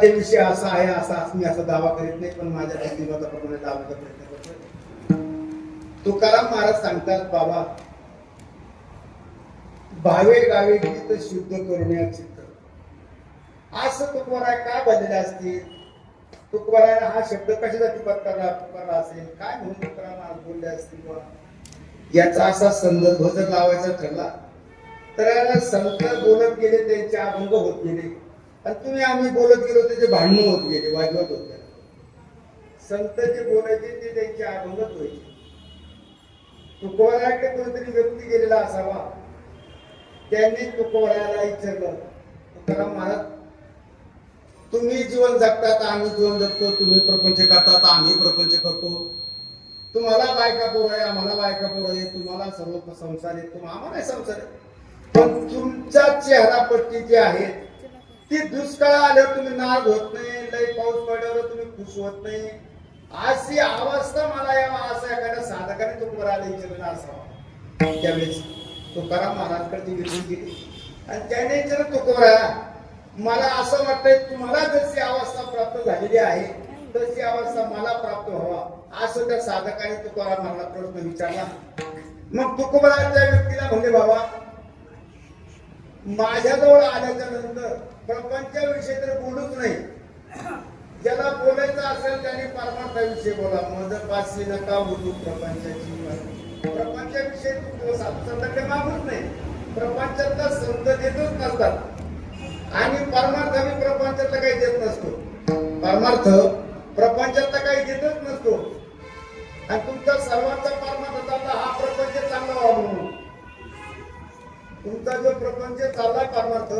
विषय असा आहे असा मी असा दावा करीत नाही, पण माझ्या व्यक्तिमत्वाप्रमाणे दावाचा प्रयत्न करतो. तुकाराम महाराज सांगतात, बाबा भावे गावे गीत शुद्ध करून चित्त. असं तुकोबाराय काय बनलेले असतील? तुकोबारायला हा शब्द कशासाठी पत्करला असेल, काय म्हणून तुकाराम महाराज बोलले असतील? याचा असा संदर्भ जर लावायचा ठरला तर संत बोलत गेले, त्यांचे अभंग होत गेले, आणि तुम्ही आम्ही बोलत गेलो त्याचे भांडण होत गेले, वाजवत होत गेले. संत जे बोलायचे ते त्यांचे अभंगच व्हायचे. तुकोबारायकडे कोणतरी व्यक्ती गेलेला असावा, त्यांनी तुकोबारायला विचारलं, तुकाराम महाराज तुम्ही जीवन जगतात, आम्ही जीवन जगतो, तुम्ही प्रपंच करतात, आम्ही प्रपंच करतो, तुम्हाला बायका पोर आहे, आम्हाला बायका पोर आहे, तुम्हाला सर्व संसार आहे, आम्हाला संसार आहे, पण तुमच्या चेहरापट्टी जी आहे ती दुष्काळ आल्यावर तुम्ही नाग होत नाही, लय पाऊस पडल्यावर तुम्ही खुश होत नाही, अशी अवस्था मला यावा असं एखाद्या साधकाने तुकोबारायला विचारलं असावा. त्यावेळेस तुकाराम महाराजकडे व्यक्ती गेली आणि त्याने विचारलं, तुकोबाराय मला असं वाटतंय तुम्हाला जशी अवस्था प्राप्त झालेली आहे तशी अवस्था मला प्राप्त व्हावा, असं त्या साधकाने तुकाराम महाराजला प्रश्न विचारला. मग तुकोबाराय त्या व्यक्तीला म्हणले, बाबा माझ्याजवळ आल्याच्या नंतर प्रपंचाविषयी तर बोलूच नाही, ज्याला बोलायचं असेल त्याने परमार्थाविषयी बोला, मदपाशी नका बोलू प्रपंचाची. प्रपंचाविषयी तू संतांकडे मागूच नाही, प्रपंचातला संत देतच नसतात, आणि परमार्थाने प्रपंचातला काही देत नसतो, परमार्थ प्रपंचातला काही देतच नसतो, आणि तुमचा सर्वांचा परमार्थ चालला हा प्रपंच चांगला व्हावा म्हणून. तुमचा जो प्रपंच चालला परमार्थ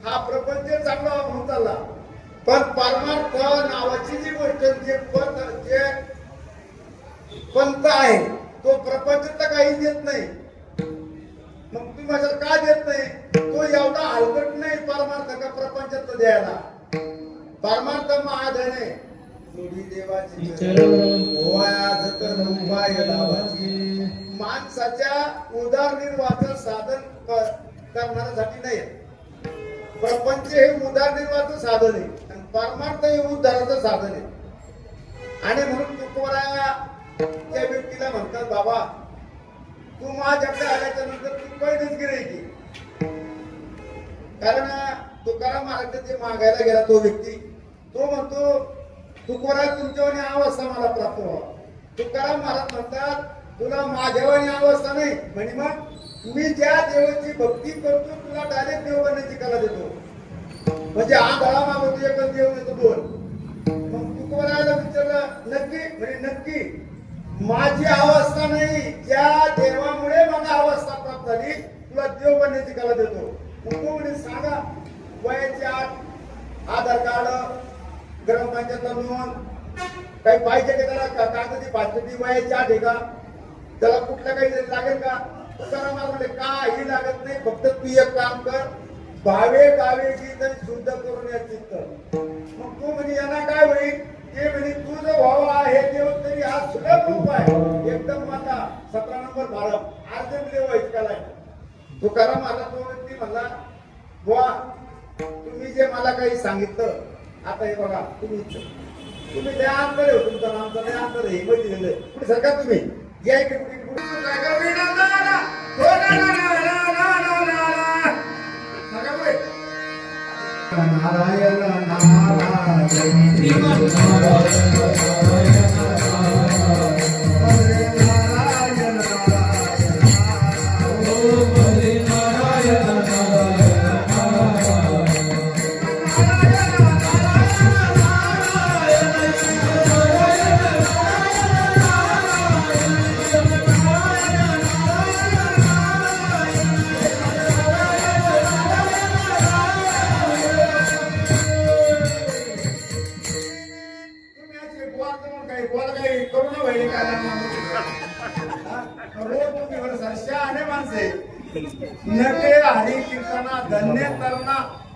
हा प्रपंच चांगला व्हावा म्हणून चालला, पण परमार्थ नावाची जी गोष्ट जे पंथ आहे तो प्रपंचातला काही देत नाही. मग तुम्ही माझ्याला का देत नाही? तो एवढा हलकट नाही परमार्थ का प्रपंचात द्यायला. परमार्थ महाधन आहे, जोडी देवाची माणसाच्या उदरनिर्वाहाचं साधन करण्यासाठी नाही. प्रपंच हे उदरनिर्वाहाचं साधन आहे आणि परमार्थ हे उद्धाराचं साधन आहे. आणि म्हणून तुकोबाराय त्या व्यक्तीला म्हणतात, बाबा तू माझ्याकडे आल्याच्या नंतर तू पैदच गिरायची. कारण तुकाराम महाराज जे मागायला गेला तो व्यक्ती, तो म्हणतो तुकोबाराय तुमच्यावानी अवस्था मला प्राप्त व्हावा. तुकाराम महाराज म्हणतात, तुला माझ्यावानी अवस्था नाही म्हणजे मग मी ज्या देवाची भक्ती करतो तुला डायरेक्ट देव बनण्याची कला देतो. म्हणजे हा गळा मागवतो एकच देव देतो दोन. मग तुकोबारायला विचारलं, नक्की म्हणजे नक्की माझी अवस्था नाही, ज्या देवामुळे मला अवस्था प्राप्त झाली तुला देव बनण्याची कला देतो. तो म्हणे सांगा, वयाची 8, आधार कार्ड, ग्रामपंचायतला नोंद, काही पाहिजे का त्याला, कागदी पाचपती, वयाची 8 आहे का, त्याला कुठलं काही लागेल का? तुकाराम महाराज म्हणले काही लागत नाही, फक्त तू एक काम कर, भावे गावे गीत शुद्ध करून या चित्त. मग तू म्हणजे यांना काय होईल ते म्हणे तुझं भाव आहे देव तरी हा सुलभ रूप आहे, एकदम माता 17 नंबर भारत अर्जन देव इतकाला. तुकाराम महाराज तो व्यक्ती म्हणला, बुवा तुम्ही जे मला काही सांगितलं आता हे बघा, तुम्ही त्या अंतर आहे, तुमचा नामचा त्या अंतर आहे, माहिती दिलं पुढे सरकार तुम्ही या इकडे पुढे नारायण नके हरी कीर्तना धन्य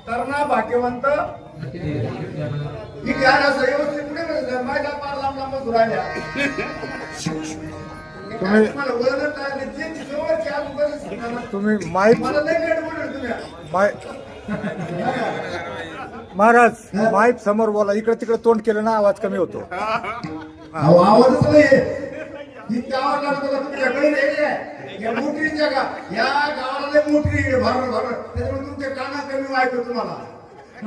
तरणा भाग्यवंत ही ज्ञान असं व्यवस्थित कुठे माझ्या पार लांब लांब सुरायला तुम्ही माईक मला नाही तुम्ही महाराज माईक समोर बोला, इकडे तिकडे तोंड केलं ना आवाज कमी होतो. अहो, आवाजच नाही इतका आवाज लागतो का तुमच्याकडे नाही आहे? या मोटरीच्या का या गावाला लय मोटरी आहे, भर भर त्याच्यामुळे तुमच्या काना कमी ऐकतो तुम्हाला.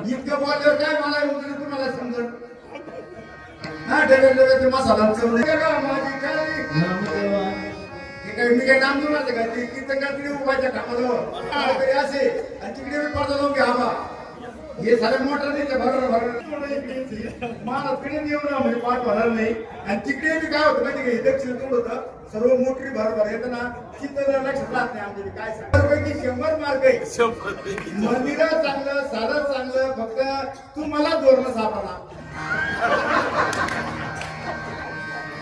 इतकं बोलल्यावर काय मला उजळून तुम्हाला समजून हा डबे मसाला चवणे का माझी काय हे काय मी काय नाम देऊ नका का ती कीर्तन करते उभाच्या कामाजवळ तरी असे आणि तिकडे मी पडतो जाऊन घ्या आबा हे सारे मोटर नाही ते भर भर मला पिढी येऊन म्हणजे पाठ होणार नाही. आणि तिकडे मी काय होतं माहिती का दक्षिण तोड होतं सर्व मोटरी भर येतं ना चित्र लक्षात राहत नाही आमच्या काय सांगपैकी 100 मार्क आहे. मंदिरात चांगलं साधं चांगलं फक्त तू मला धोरण सापडा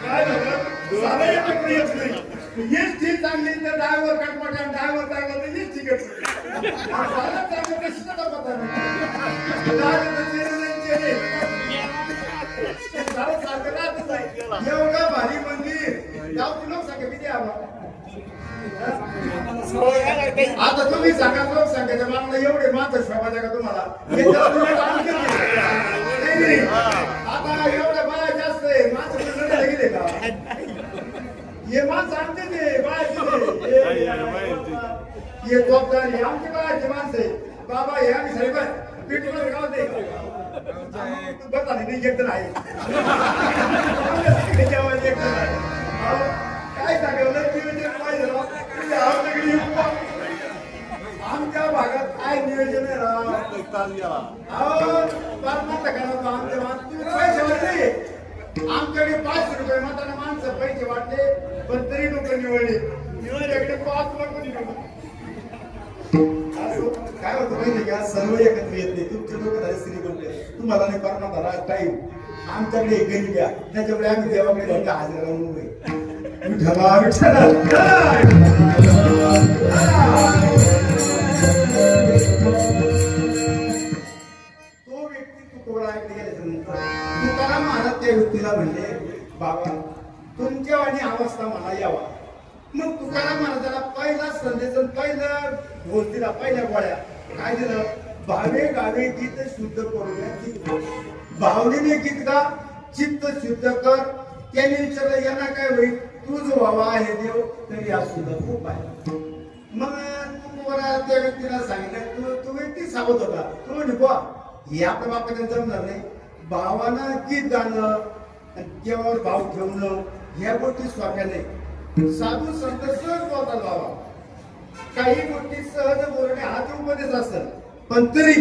काय झालं साधं एक येत नाही. हेच ठीक चांगली तर ड्रायव्हर कटपट ड्रायव्हर चांगला तर हेच ठीक साधं चांगलं कशाचा पता नाही. एवढं भारी मंदिर जाऊ ती लोक सांगा किती आता तुम्ही सांगा लोक सांगायचं मला एवढे माणसं शोभायचं का तुम्हाला आता एवढ्या बाया जास्त आहे माणसं गेले का हे माणसं आमचे ते बायाचे हे जबाबदारी आमची बायाची माणसं बाबा हे आम्ही साहेब पेटीमध्ये गाव दे बता नाही एक आहे काय सांगायला आमच्या भागात काय नियोजन आहे आमच्याकडे 500 रुपये मताना माणसं पैसे वाटले पण तरी लोक निवडले निवडल्याकडे 5 लोक काय होतं माहिती का सर्व एकत्र येत नाही. तुमचे लोक झाले श्रीमंत तुम्हाला नाही करणार झाला टाईम आमच्याकडे एक गरीब घ्या त्याच्यामुळे आम्ही देवाकडे घंटा हाजर लावून उभे विठ्ठला विठ्ठला तो व्यक्ती तुकोबाराकडे गेल्यानंतर तुकाराम महाराज त्या व्यक्तीला म्हणले बाबा तुमच्या वाणी अवस्था मला यावा. मग तुकाराम महाराजाला पहिला संदेश पहिलं बोल दिला पहिल्या गोळ्या काय दिलं भावे गावे गीत शुद्ध करूया भावनेने गीत गा चित्त शुद्ध कर. त्याने विचारलं यांना काय होईल तुझ व्हावा आहे देव तरी हा सुद्धा खूप आहे. मग तुकोबारा त्या व्यक्तीला सांगितलं तू व्यक्ती सावध होता तू म्हणजे बुवा हे आपल्या बापाच्या जमणार नाही. भावानं गीत गाणं देवावर भाव ठेवणं ह्या गोष्टी सोप्या नाही. साधू संत सहज बोलतात बाबा काही गोष्टी सहज बोलणे हा ते उपदेश असतात पण तरी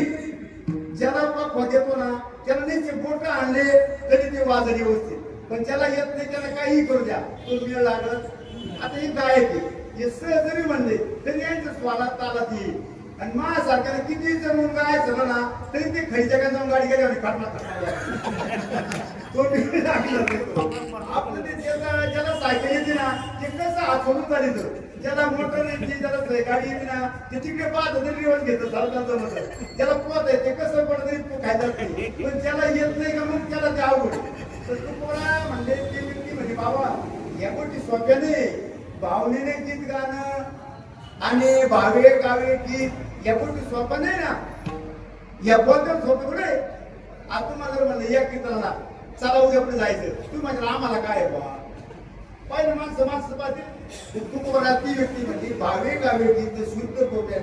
ज्याला पक्वा देतो ना त्याला नाही बोट आणले तरी ते वाजरी व्यवस्थित पण ज्याला येत नाही त्याला काही करू द्या तो वेळ लागत. आता ही गायक हे सहज जरी म्हणले तरी यांच्या स्वालात तालात येईल. आणि माझ्यासारख्याला किती जण गायचं ना तरी ते खैच्या का जाऊन गाडी गेल्यावर तो आपलं ते ज्याला सायकल येते ना ते कसं हात सोडून चालित ज्याला मोटर येते ज्याला गाडी येते ना ते तिकडे 5,000 रिवर्स घेतं चालताना ज्याला पोत आहे ते कसं पडत तरी खायला पण ज्याला येत नाही का मग त्याला ते आवड. तर तू कोणा म्हणले ते व्यक्ती म्हणजे बाबा या गोष्टी सोप्या नाही. भावनेने गीत गाणं आणि भावे गावे गीत या गोष्टी सोप्या नाही ना. या बोलतात सोपं कुठे आता तुम्हाला जर म्हणलं या कीर्तनाला चला उद्या पुढे जायचं तू म्हणजे आम्हाला काय बा पहिलं माणसं पाहते तू कोणा ती व्यक्ती म्हणजे भावे गावे गीत शुद्ध कोट्या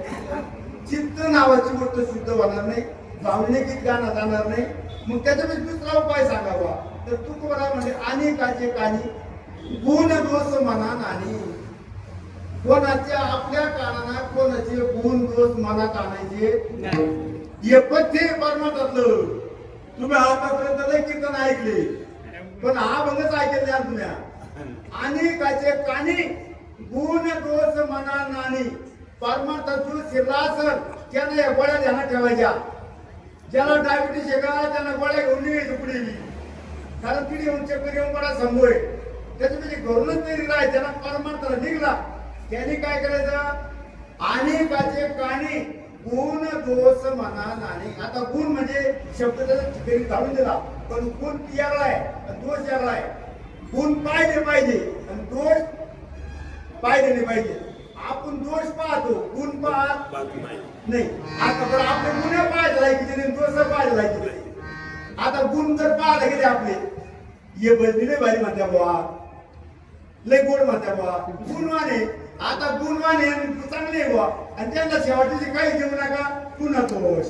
चित्त नावाची गोष्ट शुद्ध होणार नाही. भावने गीत गाणं जाणार नाही. मग त्याच्यामध्ये दुसरा उपाय सांगावा तर तू कोणा म्हणजे अनेकाचे काही गुण दोष मना नाही. कोणाच्या आपल्या कानाला कोणाचे गुण दोष मनात आणायचे हे पथ्य परमात्म्यातलं. तुम्ही आतापर्यंत लय कीर्तन ऐकले पण हा भंगच ऐकले ना तुम्ही. अनेकाचे कानी गुण दोष मना नानी. परमात्मा शिरला असेल त्यानं या गोळ्या ध्यानात ठेवायच्या. ज्याला डायबिटीस आहे का त्यांना गोळ्या घेऊन निघायचं पुढे कारण तिथे येऊन चक्कर येऊन गोळा संभव आहे त्याच्यामध्ये घरूनच तरी राहायचं. त्याला परमात्मा निघला त्याने काय करायचं अनेकाचे कानी गुण दोष मना नानी. आता गुण म्हणजे शब्द त्याचा घालून दिला पण गुण यागळा आहे दोष यागळा आहे. गुण पाहिजे पाहिजे आणि दोष पाहिजे नाही पाहिजे. आपण दोष पाहतो गुण पाहत नाही. आता पण आपले गुन्हे पाहायचे लायकीचे दोष पाहायचे लायकीचे जर पाहायला गेले आपले ये बदली लय भारी म्हणत्या बुवा, लय गोड म्हणत्या बुवा, गुणवाने. आता गुणवाने चांगले आहे बुवा आणि त्यांना शेवटीची काही देऊ नका, पुन्हा दोष.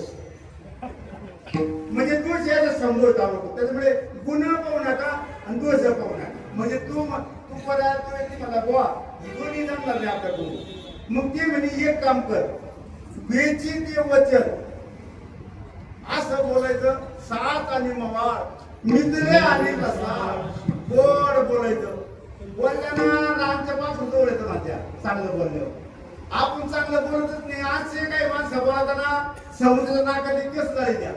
म्हणजे दोष यायला समोर होतो. त्याच्यामुळे गुण पाहू नका आणि दोष पाहू नका. म्हणजे तू परत तू व्यक्ती मला बुवा दोन्ही जमणार नाही आपल्याकडून. मग ते म्हणजे एक काम कर, वेची ते वचन असं बोलायचं. सात आणि मवाळ मित्र आणि कसा गोड बोलायचं. बोलल्यानं आमच्या पासून जवळ येतं माझ्या चांगलं बोलल्यावर. आपण चांगलं बोलतच नाही. आजचे काही माणसं बोलताना समुद्राच्या नाकाने केस द्या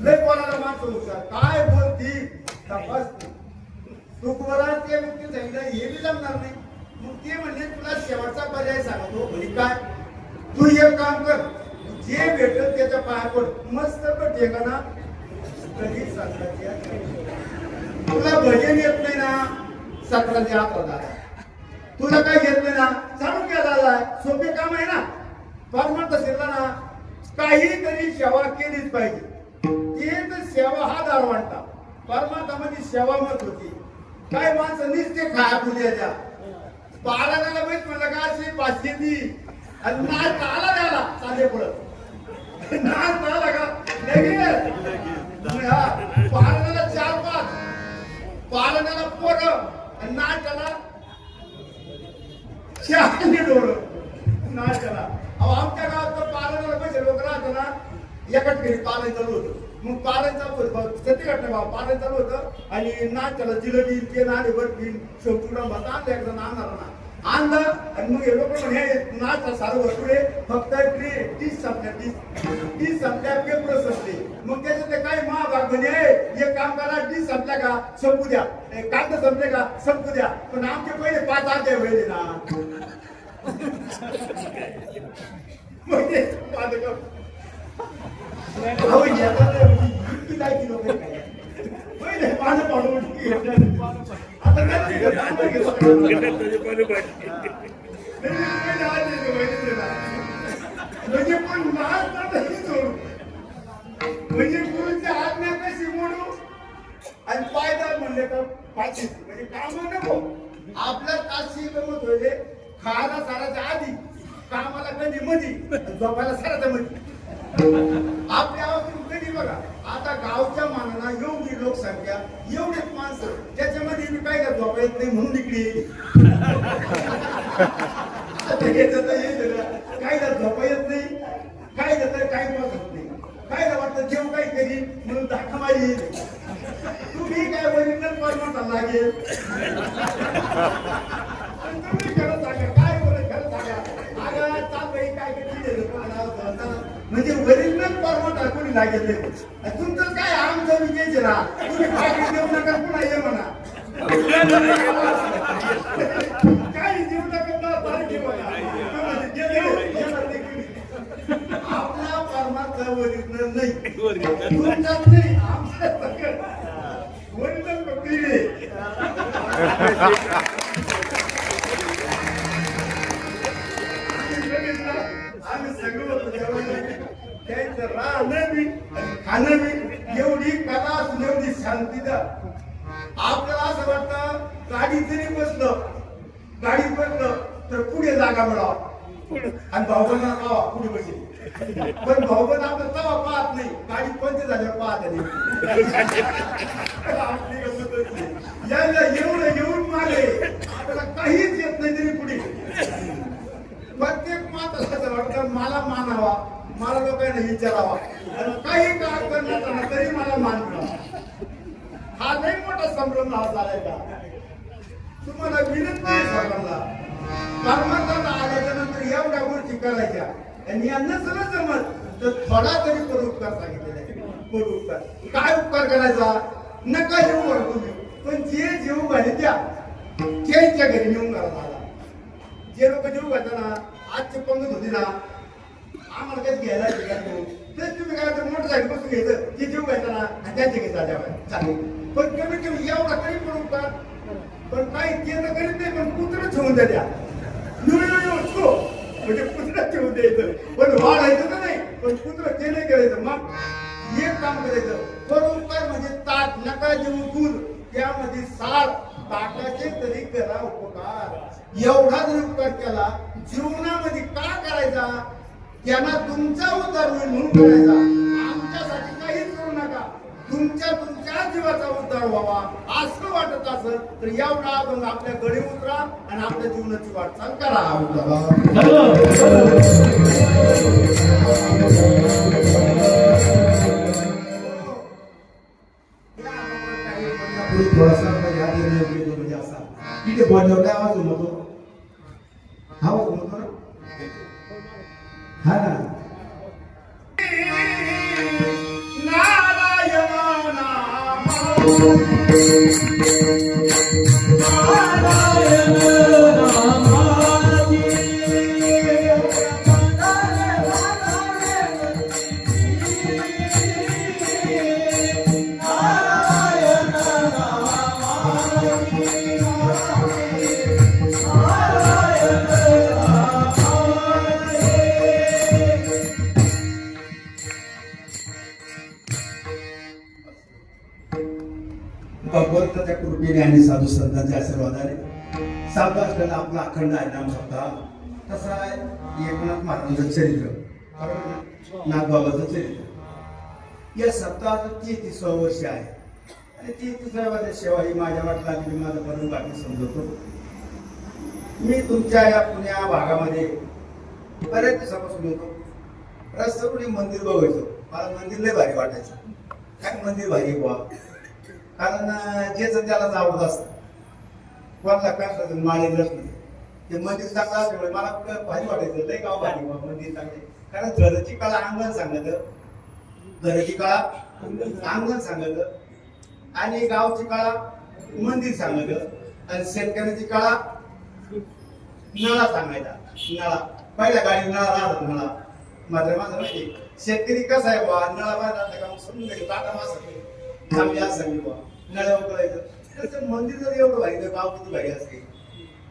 लय बोलायला माणसं हुशार काय बोलती तपासती. तू बोला ते व्यक्ती सांगितलं हे बी जमणार नाही. मग ते म्हणजे तुला शेवटचा पर्याय सांगतो. म्हणजे काय, तू एक काम कर, जे भेटल त्याच्या पाया पड मस्त ठेकाना. कधी तुला भजन येत नाही ना, सत्राची आत्रा तुला काय येत नाही ना, चालू केला सोपे काम आहे ना. परमार्थ शिरला ना, काहीतरी सेवा केलीच पाहिजे. ते तर सेवा हा दार वाटता. परमार्थामध्ये सेवा मत होती. काय माणसं नुसते खाया पुण्याच्या बाळाला माहित म्हणलं का अशी पाचशे ती आणि नाच आला द्याला चाले पडत नाच आला का पालनाला 4-5 पालनाला पोर आणि नाचाला 4 डोळ नाचाला. अहो आमच्या गावात तर पालनाला पैसे लोक राहतो ना, एकाच घरी पालन चालू होतं. मग पालन चालू होतं सत्य घटना बाबा, पालन चालू होतं आणि नाचाला जिलेबी ते नाणे बर्फी शेवटुडा भात आणलं. एकदा आणणार ना आणलं आणि मग हे लोक म्हणे नाच सारं भरपूर फक्त तीस संपल्या पेपर संपले. मग त्याच्यात काही महाभाग म्हणे हे काम करा, 30 संपल्या का संपू द्या, कागद संपले का संपू द्या. पण आमचे पहिले 5 अध्याय व्हायले ना. मग ते पानं पाडून आता म्हणजे पण म्हणजे गुरुच्या आज्ञा कशी मोडू आणि पायदार म्हणले का पाचशे म्हणजे काम नको. आपल्या ताशी गमत होते खायला साराच्या आधी, कामाला कधी मधी, झोपायला साराच्या मधी. आपल्या कधी बघा आता गावच्या मानाला एवढी लोकसंख्या एवढेच माणसं त्याच्यामध्ये मी काय का झोपा येत नाही म्हणून इकडे काय झोपा येत नाही, काय जातं काय बसत नाही, काय वाटतं जेव काही करी म्हणून दाखा मारी. तुम्ही काय ओरिजिनल परमार्थ लागेल तुम्ही खरं सांगा काय बोलत खरं सांगा. अगं चाललंय काय म्हणजे ओरिजिनल परमार्थ कोणी लागेल. तुमचं काय आमचं विजयचे ना, तुम्ही काय देऊ नका पुन्हा ये म्हणा. काही देऊ नका आपला परमार्थ ओरिजिनल नाही, तुमच्यात नाही आमच्या ओरिजिनल पकडले. आम्ही सगळं त्यांचं राहणं बी आणि खाणं बी एवढी कला असून एवढी शांती द्या. आपल्याला असं वाटतं गाडी जरी बसलं तर पुढे जागा मिळावा आणि भाऊबंदा पावा पुढे बसेल. पण भाऊबंद आपलं तवा पाहत नाही, गाडी पंच झाल्यावर पाहत नाही. यायला येऊन मागे आपल्याला काहीच येत नाही तरी पुढे. प्रत्येक मात्र असं वाटतं मला मानावा, मला लोकांना विचारावा, काही काम करण्याचा तरी मला मान मिळावा. हा नाही मोठा संभ्रम हा झालाय का. तुम्हाला विनंती आहे सर्वांना, परमार्थाला आल्याच्या नंतर एवढ्या गोष्टी करायच्या आणि यांना सगळं जमत तर थोडा तरी उपकार सांगितलेला आहे. उपकार काय उपकार करायचा, नका जेऊ वाटू देऊ, पण जे जेऊ घाले त्या त्यांच्या घरी नेऊन घाला. जे लोक जेऊ घालताना आजचे पंगत होते ना, आम्हाला काही घ्यायला तर तुम्ही काय तर मोटरसायकल बसून घ्यायचं, ते जेऊ घालताना आणि त्यांच्या घरी चालेल. पण कमीत कमी एवढा तरी पण उपकार. पण काही ते तर करीत नाही, पण कुत्रं ठेवून द्या म्हणजे कुत्रं ठेवून द्यायचं. पण वाढायचं तर नाही, पण कुत्रं ते नाही करायचं. मग एक काम करायचं, बरोबर म्हणजे ताट नका देऊ दूध, त्यामध्ये सार ताटाचे तरी करा उपकार. एवढा जर उपकार केला जीवनामध्ये का करायचा? त्यांना तुमचा उद्धार होईल म्हणून करायचा. आमच्यासाठी काहीच करू नका, तुमच्या जीवाचा उद्धार व्हावा असं वाटत असेल तर एवढा अभंग आपल्या गडी उतरा आणि आपल्या जीवनाची वाटचाल करा. थोडासा म्हणजे असा तिथे बनवला आवाज होतो, आवाज होतो ना, हा ना. भगवंताच्या कृपेने आणि साधू संतांच्या आशीर्वादाने साधू असलेला आपला अखंड हरिनाम सप्ताह. तसा आहे एकनाथ महाराजांचं चरित्र, नाथबाबाचं चरित्र. या सप्ताहाचं 33वं वर्ष आहे आणि 33व्या वर्षाची सेवा ही माझ्या वाट लागली, माझं परम बाकी समजतो. मी तुमच्या या पुण्या भागामध्ये बऱ्याच दिवसापासून होतो. रस्त्यावरून मंदिर बघायचो, मला मंदिर लय भारी वाटायचं. काय मंदिर भारी बुवा, कारण जे त्याला आवडत असतं, कोणाला कष्ट माळेल नाही. ते मंदिर चांगलं असल्यामुळे मला भारी वाटायचं, लय गाव भारी मंदिर चांगले. कारण घराची कळा अंगण सांगत, घराची कळा अंगण सांगत, आणि गावची कळा मंदिर सांगत, आणि शेतकऱ्याची कळा नळा सांगायचा. नळा पहिल्या गाडी नळा राहत, नळा मात्र माझं माहिती शेतकरी कसा आहे बा, नळा बाहेर का समजून घ्यायचं, टाटा मास चांगली असं सांगली बा, नळ्यावर करायचं. त्याचं मंदिर जर एवढं भारी, तर गाव किती भारी असते.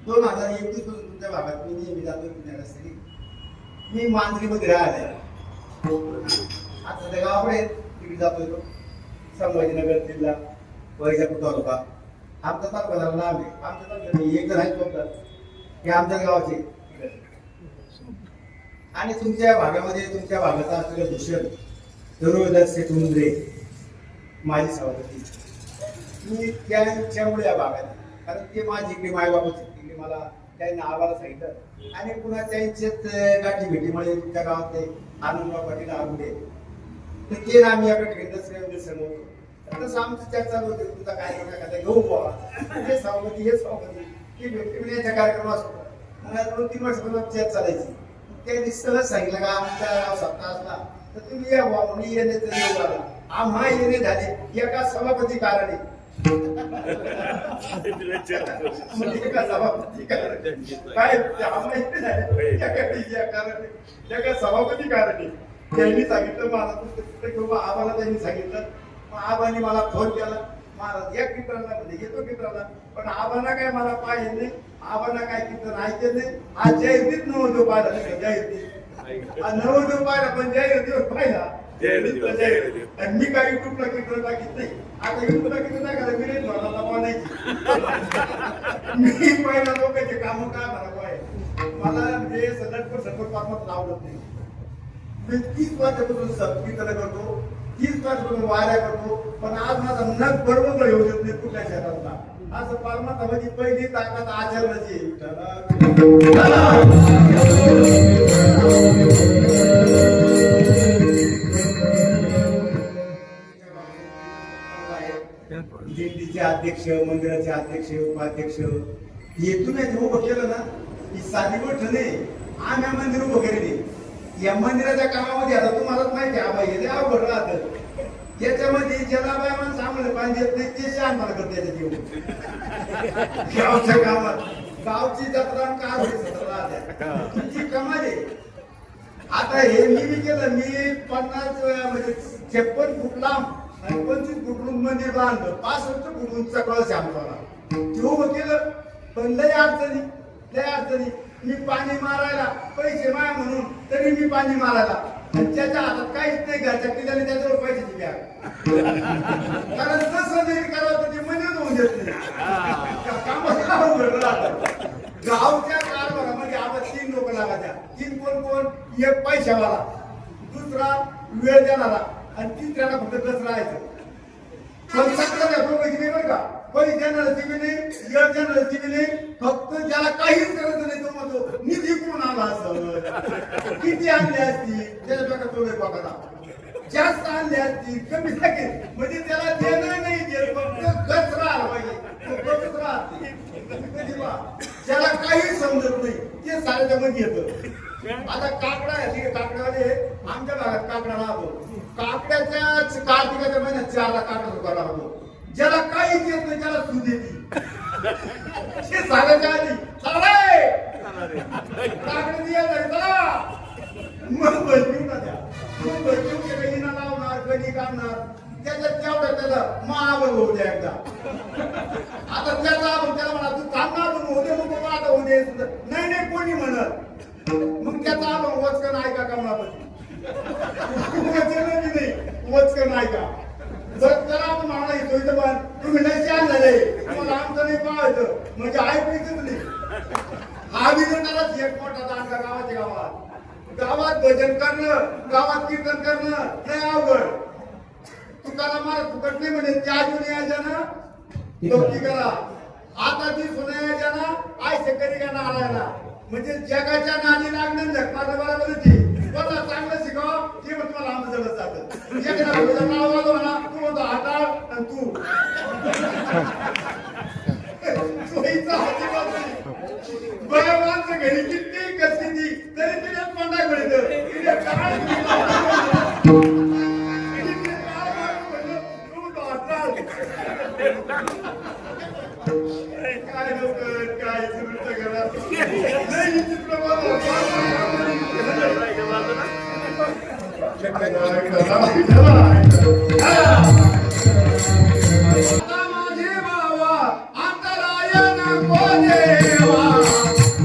2021 पासून तुमच्या भागात मी नेहमी जातो पुण्याला असते. मी मांजरीमध्ये राहिला, आता त्या गावाकडे तिकडे जातो, संभाजीनगर जिल्हा वैजापूर तालुका. आमचा तालुका लांब आहे, आमच्या तालुक्यात एक जण आहे हे आमच्याच गावाचे. आणि तुमच्या भागामध्ये तुमच्या भागाचा असलेलं दूषण दररोज सेट होऊन दे माझी सवलती. मी त्याच्यामुळे या भागात, कारण ते माझी इकडे मायबापाची तिकडे मला त्यांनी नावाला सांगितलं, आणि पुन्हा त्यांच्याच गाठी भेटीमुळे तुमच्या गावात ते आनंदराव पाटील आगुडे, तर ते ना आम्ही याकडे दर्शन होतो. तसं आमची चर्चा होती, तुमचा कार्यक्रम घेऊ पोहा हे सवलती, हे सवलती ती व्यक्ती याच्या कार्यक्रम असतो. मला 2-3 वर्षापासून चर्चा चालायची. त्यांनी सहज सांगितलं का आमच्या गाव सप्ताह असला तर तुम्ही या म्हणून येण्याचं योग आला. आम्हा येणे झाले एका सभापती कारणे, एका सभापती कारणे काय आम्हा येणे झाले एका सभापती कारणे. त्यांनी सांगितलं मला, आम्हाला त्यांनी सांगितलं. आबांनी मला फोन केला, महाराज या कीर्तनाला म्हणजे येतो कीर्तनाला, पण आबांना काय मला पाहिजे नाही, आबांना काय कीर्तन ऐकत नाही. आज जयंतीत नवदेव पाहिला, जयंती नवदेव पाहिला, पण जयंतीवर पाहिला. आणि मी काही युट्यूबला कीर्तन टाकीत नाही. आता युट्यूबला कीर्तन टाकायला मी नाही धोरणाला बोलायची. मी पहिला लोकांचे काम काय मला म्हणजे सलटपर कामात आवडत नाही. मी 30 वर्षापासून कीर्तन करतो, 30 वर्षापासून वाऱ्या करतो, पण आज माझा नग बरोबर येऊ देत नाही कुठल्या शेतातला. असं परमात्माची पहिली ताकद आचरणाची. दिंडीचे अध्यक्ष, मंदिराचे अध्यक्ष, उपाध्यक्ष येथून उभं केलं ना ही साधी गोष्ट नाही. आम्ही मंदिर उभं केले, या मंदिराच्या कामामध्ये आता तुम्हालाच माहिती आहे, आबाई अवघड राहतं. याच्यामध्ये ज्याला बाय माणसं आम्हाला पाणी देत नाही ते शहाणपणा करते. त्याच्यात येऊन गावच्या कामात गावची जत्रा काय तुमची कमाल आहे. आता हे मी केलं, मी 50 म्हणजे 56 फूट लांब आणि 25 फूट रुंद मंदिर बांधलं, 65 फूट उंच कळस आमचा ते उभं केलं. पण लय अडचणी, लय अडचणी. मी पाणी मारायला पैसे माय म्हणून तरी मी पाणी मारायला आणि त्याच्या हातात काहीच नाही घरच्या किल्ल्याने त्याच्यावर पैशाची बॅग कारण जसं नाही करावं तर ते मंजूर होऊन देत नाही कामाचं अवघड राहतं. गावच्या कारभारामध्ये आपण 3 लोक लागायच्या. 3 कोण? एक पैशावाला, दुसरा वेळ देणारा आणि तिसऱ्याला फक्त कसं राहायचं. पण सगळं दोघांची नाही बरं का, पैसे देणाऱ्याची बी नाही, वेळ देणाऱ्याची बी नाही. फक्त ज्याला काहीच करायचं नाही तो म्हणतो निधी कोण आला असं, किती आणली असती त्याच्यापेक्षा तो एक बघा, जास्त आणली असती कमी टाकेल म्हणजे त्याला देणं नाही देत, फक्त गच राहायला पाहिजे. गच राहते ज्याला काही समजत नाही ते साऱ्याच्या मध्ये येतं. आता काकडा आहे, काकड्यावाले आमच्या भागात काकडा राहतो. काकड्याच्या कार्तिकाच्या महिन्यात 4 लाख काकडा रुपया राहतो. ज्याला काहीच येत नाही त्याला सूद येते. साऱ्याच्या आधी काकडे दिया चला मग बसली ना त्या मग बसली गणिना लावणार गणी काढणार त्याच्यात तेवढं त्याला महाबळ होऊ द्या एकदा. आता त्याचा त्याला म्हणा तू थांबणार होते मग बाबा आता होऊ दे नाही नाही कोणी म्हणत मग त्याचा आपण वचकन ऐका का मला नाही वचकन ऐका जर त्याला आपण म्हणा येतो इथं पण तुम्ही नाही छान झाले तुम्हाला आमचं नाही पाहायचं म्हणजे ऐकायचंच नाही. हा विजनालाच एक मोठा दांडगा गावाच्या गावात भजन करणं गावात कीर्तन करणं नाही अवघड. तुकाराम महाराज फुकट नाही म्हणे त्या अजून यायच्या ना भक्ती करा आता ती सुनायच्या ना आय शेतकरी का नारायणा म्हणजे जगाच्या नादी लागणं झकमारलं बरोबर ती बघा चांगलं शिकाव ते मग तुम्हाला आमचं जवळ जातं. एकदा तुझं नाव आलो ना तू म्हणतो हाताळ आणि तू सोयीचा हाती बाजू बरं माणसं घरी किती कसली ती तरी तिने पंडा घडतं तिने काय काय लोक काय सुरत घरात नाही चित्र माझे बाबा अंतरायण देवा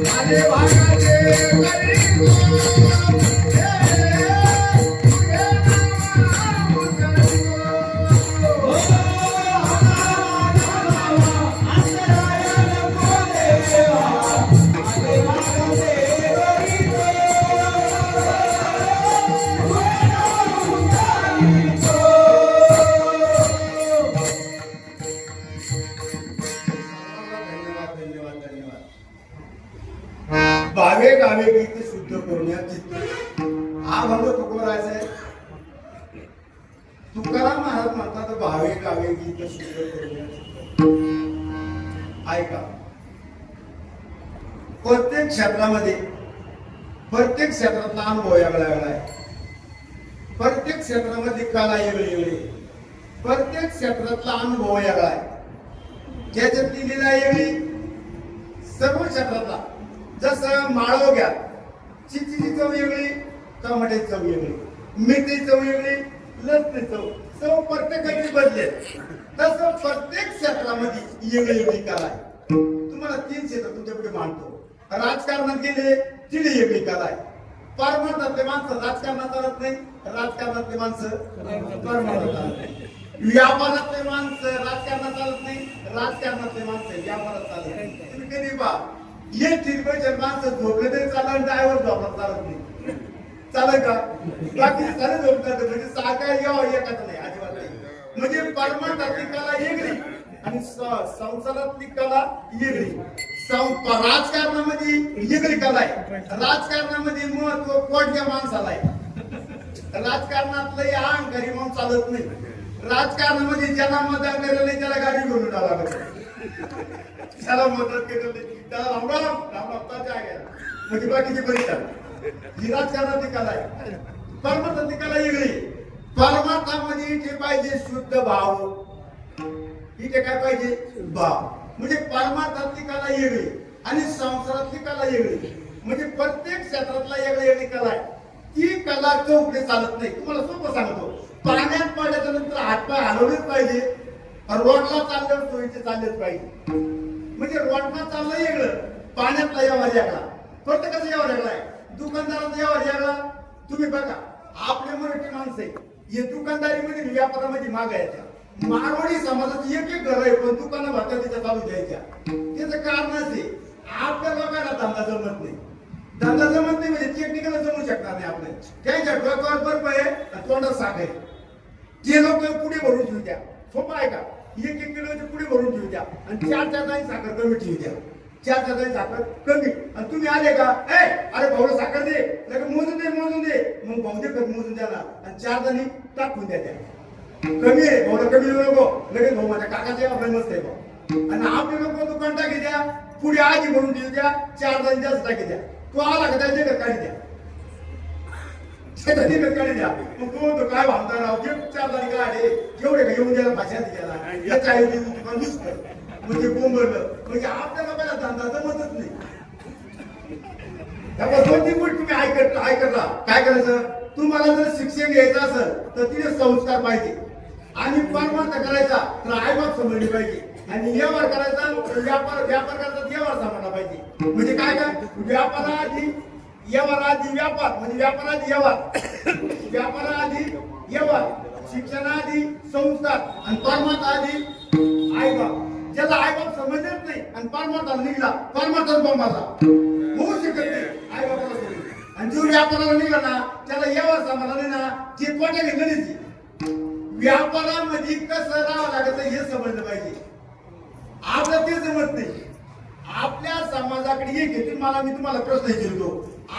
माझे भागाचे भावे गावे गीत शुद्ध करण्याची हा भाव तुकोरायचा आहे. तुकाराम महाराज म्हणतात भावे गावे गीत शुद्ध करण्याची. ऐका प्रत्येक क्षेत्रातला अनुभव वेगळा वेगळा आहे. प्रत्येक क्षेत्रामध्ये कला वेगळी वेगळी प्रत्येक क्षेत्रातला अनुभव वेगळा आहे. ज्याच्यातली लीला वेगळी सर्व क्षेत्रातला जसं माळव घ्या चिंचेची चव वेगळी टमाट्याची चव वेगळी मिरची चव वेगळी लसणी चव प्रत्येकाची बदलेल. तसं प्रत्येक क्षेत्रामध्ये वेगळी वेगळी कला आहे. तुम्हाला 3 क्षेत्र तुमच्यापुढे मांडतो. राजकारणात गेले तिने वेगळी कला आहे. परमार्थातले माणसं राजकारणात चालत नाही राजकारणातले माणसं परमार्थात चालत नाही. व्यापारातले माणसं राजकारणात चालत नाही राजकारणातले माणसं व्यापारात चालत नाही. तुम्ही कधी पहा ये ठिरपेचे माणसं झोपले तरी चालत ड्रायव्हर झोपला चालत नाही चालेल का बाकी सारे झोपतात म्हणजे साकार यावं एकाच नाही अजिबात नाही. म्हणजे परमार्थातली कला वेगळी आणि संसारातली कला वेगळी. राजकारणामध्ये वेगळी कला आहे. राजकारणामध्ये महत्व कोणत्या माणसाला आहे. राजकारणातलं अहंकारी म्हणून चालत नाही. राजकारणामध्ये ज्यांना मतदान केलं नाही त्याला गाडी घेऊन उडाला त्याला मदत केलं नाही त्याला रामरामच्या म्हणजे बाकीची परीक्षा ही राजकारणातली कला आहे. परमार्थातली कला वेगळी. परमार्थामध्ये इथे पाहिजे शुद्ध भाव. इथे काय पाहिजे भाव. म्हणजे परमार्थातली कला वेगळी आणि संसारातली कला वेगळी. म्हणजे प्रत्येक क्षेत्रातला वेगळी वेगळी कला आहे. ती कला चौकडे चालत नाही. तुम्हाला सोपं सांगतो पाण्यात पडल्याच्या नंतर हातपाय हलवलेच पाहिजे. रोडला चालल्यावर सोयीचे चाललेच पाहिजे. म्हणजे रोडला चाललं वेगळं पाण्यातला व्यवहार वेगळा प्रत्येकाचा व्यवहार वेगळा आहे. दुकानदाराचा व्यवहार वेगळा. तुम्ही बघा आपले मराठी माणसं आहे हे दुकानदारीमध्ये व्यापारामध्ये मागायच्या मारवाडी समाजाची एक एक घर आहे पण दुकानं भाकर तिच्या चालू द्यायच्या त्याचं कारणच आहे आपल्या लोकांना धंदा जमत नाही धंदा जमत नाही म्हणजे टेक्निकल जमू शकणार नाही आपले त्यांच्या डोक्यावर बर्फ आहे आणि तोंडात साखर आहे ते लोक पुढे भरून ठेवू द्या सोपं आहे का एक किलोचे पुढे भरून ठेवू द्या आणि 4 दाणी साखर कमी ठेवू द्या 4 दाणी साखर कमी आणि तुम्ही आले का अरे भाऊला साखर दे लगेच मोजून दे मग भाऊ दे मोजून द्या ना आणि 4 दाणी टाकून द्या त्या कमी आहे भाऊला कमी नको लगेच भाऊ माझ्या काकाच्या आपल्या मस्त आहे भाऊ आणि आपले लोक दुकान टाकी द्या पुढे आधी भरून ठेवू द्या 4 दाणी जास्त टाकी द्या तो आला का त्याच्या घर काढी द्या मग तो काय भावता राव 4 दाणी काढे जेवढे का येऊन द्यायला भाषा द्यायला याच्या म्हणजे बोंबरलं म्हणजे आपल्या लोकांना धंदा जमतच नाही त्यामुळे 2-3 गोष्टी तुम्ही ऐकला काय करायचं तुम्हाला जर शिक्षण घ्यायचं असेल तर तिथे संस्कार पाहिजे आणि परमार्थ करायचा तर आईबाप समजली पाहिजे आणि व्यवहार करायचा व्यापार करायचा व्यवहार समजला पाहिजे म्हणजे काय व्यापाराआधी व्यवहाराआधी व्यापार म्हणजे व्यापाराआधी व्यवहार शिक्षणाआधी संस्कार आणि परमार्थाआधी आईबाप ज्याला आईबाप समजत नाही आणि परमार्थाला निघाला परमार्थाच बंबाला होऊ शकत नाही आईबापाला सोडून आणि जो व्यापाराला निघाला ना त्याला व्यवहार समजला नाही ना ते तोट्या घेतली व्यापारामध्ये कसं राहावं लागत हे समजलं पाहिजे आपलं ते जमत नाही आपल्या समाजाकडे एक घेतील मी तुम्हाला प्रश्न विचारतो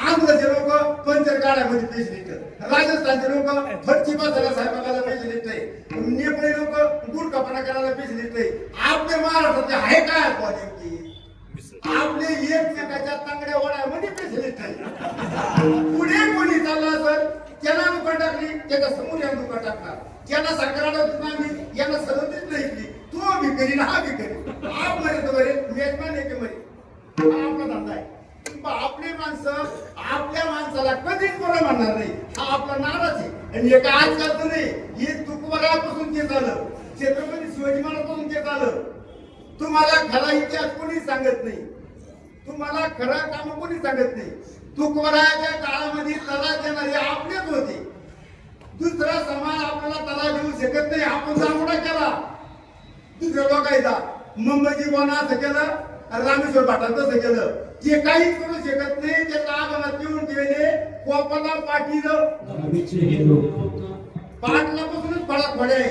आंध्रचे लोक पंचर काढायमध्ये पेशलिस्ट राजस्थानचे लोक फटकी बसायला स्वयंपाकाला पेशलिस्ट आहे नेपाळी लोक गुड कपडा करायला पेशलिस्ट आहे आपल्या महाराष्ट्राचे आहे काय आपले एकमेकाच्या तांगड्या वड्यामध्ये पेशलिस्ट आहे पुढे कोणी चालला सर त्यांना दुकान टाकली त्याच्या समोर यांना दुकान टाकणार त्यांना सरकारला नाही यांना सदतीच नाही तो भिकारी ना हा भिकारी आप मरे तो बरे मेजबान आहे की मरे हा आपला धंदा आहे आपली माणसं आपल्या माणसाला कधीच बरं म्हणणार नाही हा आपला नाराज आहे आणि एका आजकालचं नाही हे तुकवरापासून ते झालं छत्रपती शिवाजी महाराजांपासून ते झालं तुम्हाला खरा इतिहास कोणी सांगत नाही तुम्हाला खरं काम कोणी सांगत नाही तुकवराच्या काळामध्ये तलाक देणारे आपलेच होते दुसरा समाज आपल्याला तलाक देऊ शकत नाही आपण जांभुडा केला दुसऱ्या लोकांचा मुंबईची बोना असं केलं रामेश्वर भाटात तसं केलं ते काहीच करू शकत नाही ते आगामात येऊन गेले कोपाला पाटील पाटलापासूनच फळात फळे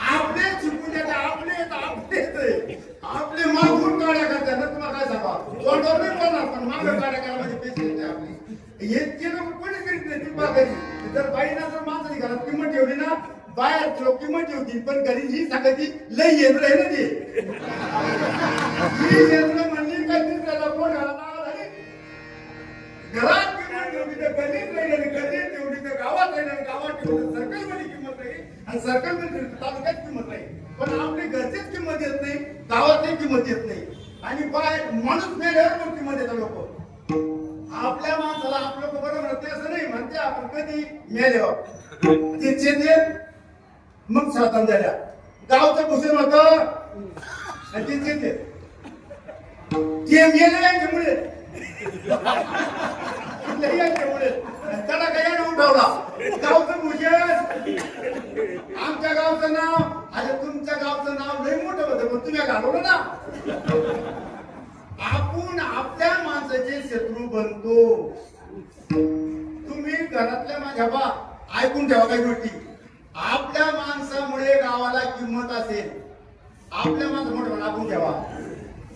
आपले चुकून येते आपले मागून काढ्या करतात ना तुम्हाला काय सांगा तोंडावर नाही बोलणार पण माग काढ्या करायला पैसे येते आपले हे ते लोक कोणी करीत नाही ती बागायची जर बाईना जर माणसाची घरात किंमत ठेवली ना बाहेर लोक किंमत ठेवतील पण घरी ही सांगायची लई यंत्र आहे ना ती ही यंत्र म्हणली काय दुसऱ्याला कोण झाली घरात किंमत ठेवली तर गणित नाही आणि गणित ठेवली तर गावात नाही आणि गावात ठेवली तर सर्कलमध्ये किंमत नाही आणि सर्कलमध्ये तालुक्यात किंमत नाही पण आपली घरचीच किंमत येत नाही गावातही किंमत येत नाही आणि बाहेर माणूस मेल्यावर पण किंमत येतात लोक आपल्या माणसाला आपलं बरोबर म्हणते असं नाही म्हणते आपण कधी मेल्यावर ते चेते मग साधन झाल्या गावचं भूषण होत आणि ते चेते ते मेले यांच्यामुळे त्याला काही उठवला गावचं भूषण आमच्या गावचं नाव आणि तुमच्या गावचं नाव लई मोठं होतं पण तुम्ही घालवलं ना आपण आपल्या माणसाचे शत्रू बनतो तुम्ही घरातल्या माझ्या बा ऐकून ठेवा काही गोष्टी आपल्या माणसामुळे गावाला किंमत असेल आपल्या माणसामुळे ऐकून ठेवा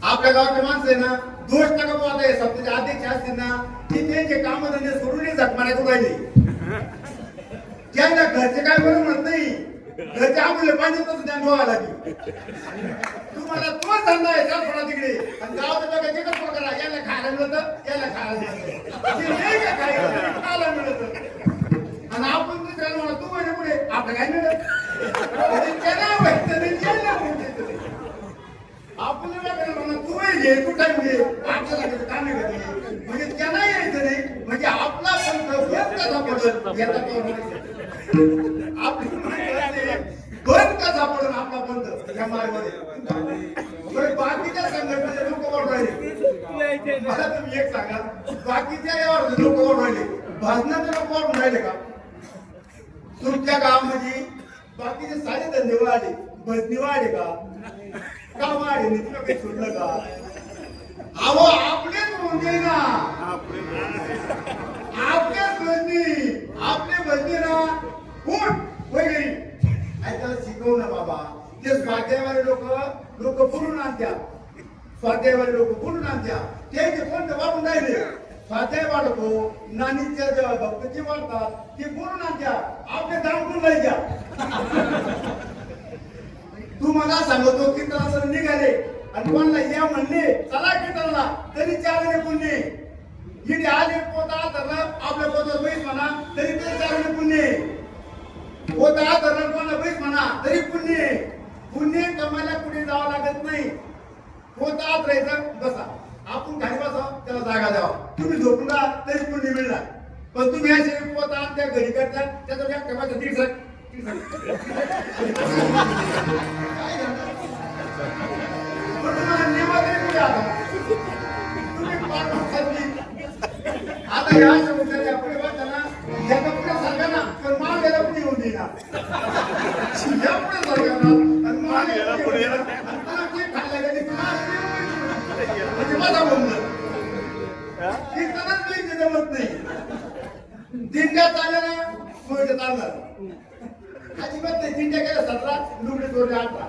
आपल्या गावाचे माणसं आहे ना दोष नका बोलत आहे सप्ताचे अध्यक्ष असतील ना की त्यांचे कामधंदे सोडून झक मारायचं राहिले त्यांना घरचे काय बरं म्हणत नाही घरचे आपले पाहिजे तसं त्या डोळा लागली तुम्हाला तो धंदा आहे त्या थोडा तिकडे आणि गावाचं बघा ते कसं करा याला खायला मिळतं याला खायला मिळत आणि आपण दुसऱ्याला म्हणा तू म्हणजे पुढे आपलं काय मिळत आपण म्हणा तू घे तू टाइम घे आपल्याला काम म्हणजे त्यांना यायचं नाही म्हणजे आपला पंथ कसा पडत बंद कसा पडत आपला पंथ या मार्गामध्ये बाकीच्या संघटनेचे लोक ओढ राहिले मला तुम्ही एक सांगा बाकीच्या यावर लोक ओढ राहिले भाजनाचे लोक ओढून राहिले का तुमच्या गावामध्ये बाकीचे सारे धंदे वाढे, भजनी वाढे का वाढे नाही, तुला काही सोडलं का? अहो आपलेच म्हणजे ना, आपलेच भजनी ना उठ वगैरे ऐकायला शिकवू ना बाबा. ते स्वाध्यायवाले लोक बोलून आणत्या, स्वाध्यायवाले लोक बोलून आणत्या, ते कोणतं वाढून राहिले. स्वाध्याय वाढतो, नानीच्या भक्तची वाढतात, ते बोलून आणत्या, आपले दामटून राहायच्या. तू मला सांगतो कीर्तनाचं निघाले आणि कोणाला या म्हणले चला कीर्तनाला, तरी चालणे पुण्य. इथे आले पोता धरला, आपल्या पोतात बैस म्हणा तरी ते चालणे पुण्य. पोता धरला कोणाला बैस म्हणा तरी पुण्य. पुण्य कमायला कुठे जावं लागत नाही. पोता आत राहायचं, बसा, आपण खाली बसा, त्याला जागा द्यावा. तुम्ही झोपून राहा तरी पुण्य मिळणार. पण तुम्ही असे पोता त्या घरी करतात, त्याचा व्याग कमायचा तिरसट आता या पुढे वाचना याचा पुढे सांगा पण माल याला पुढे येऊन देणार. या पुढे सांगा आणि माल याला पुढे येणार म्हणजे माझा बोलणं कीर्तनच नाही जमत नाही. दिंड्या चालल्या सोयीचं चालणार अजिबात नाही. दिंड्या केल्या 17 लुगडे चोरले 18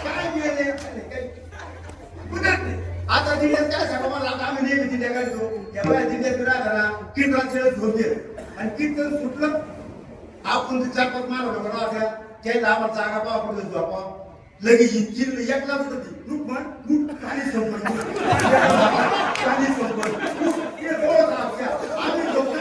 काय मिळाले कुठेच नाही. आता दिंड्यात काय सांगा मला, आता आम्ही नेहमी दिंड्या काढतो, या बाया दिंड्यात राहताना कीर्तनाचे झोपते आणि कीर्तन सुटलं आपण 4-5 मारवलं बरोबर अशा त्याला आम्हाला जागा पावा पडतो झोपा लगेच इतकी एकला होती लूट म्हण लूट खाली संपत खाली संपत ते जवळ आम्ही झोपतो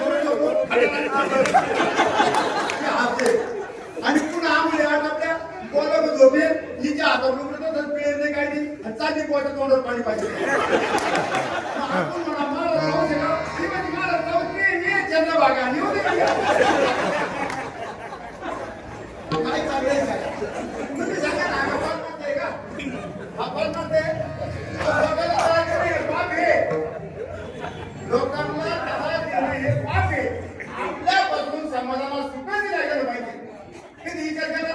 आणि पुन्हा आम्ही आपल्या बोलत झोपे हिच्या हातावर लुगडं तर पिळे नाही काय नाही आणि चालली पोहायच्या तोंडावर पाणी पाहिजे. आपण म्हणा महाराज राहू दे का श्रीमती महाराज राहू दे चंद्रभागा येऊ दे काय चाललंय तुम्ही सांगा ना आपण म्हणते का आपण म्हणते लोकांना हे पाप आहे. आपल्यापासून समाजाला सुख दिला गेलं पाहिजे. कधी विचार करा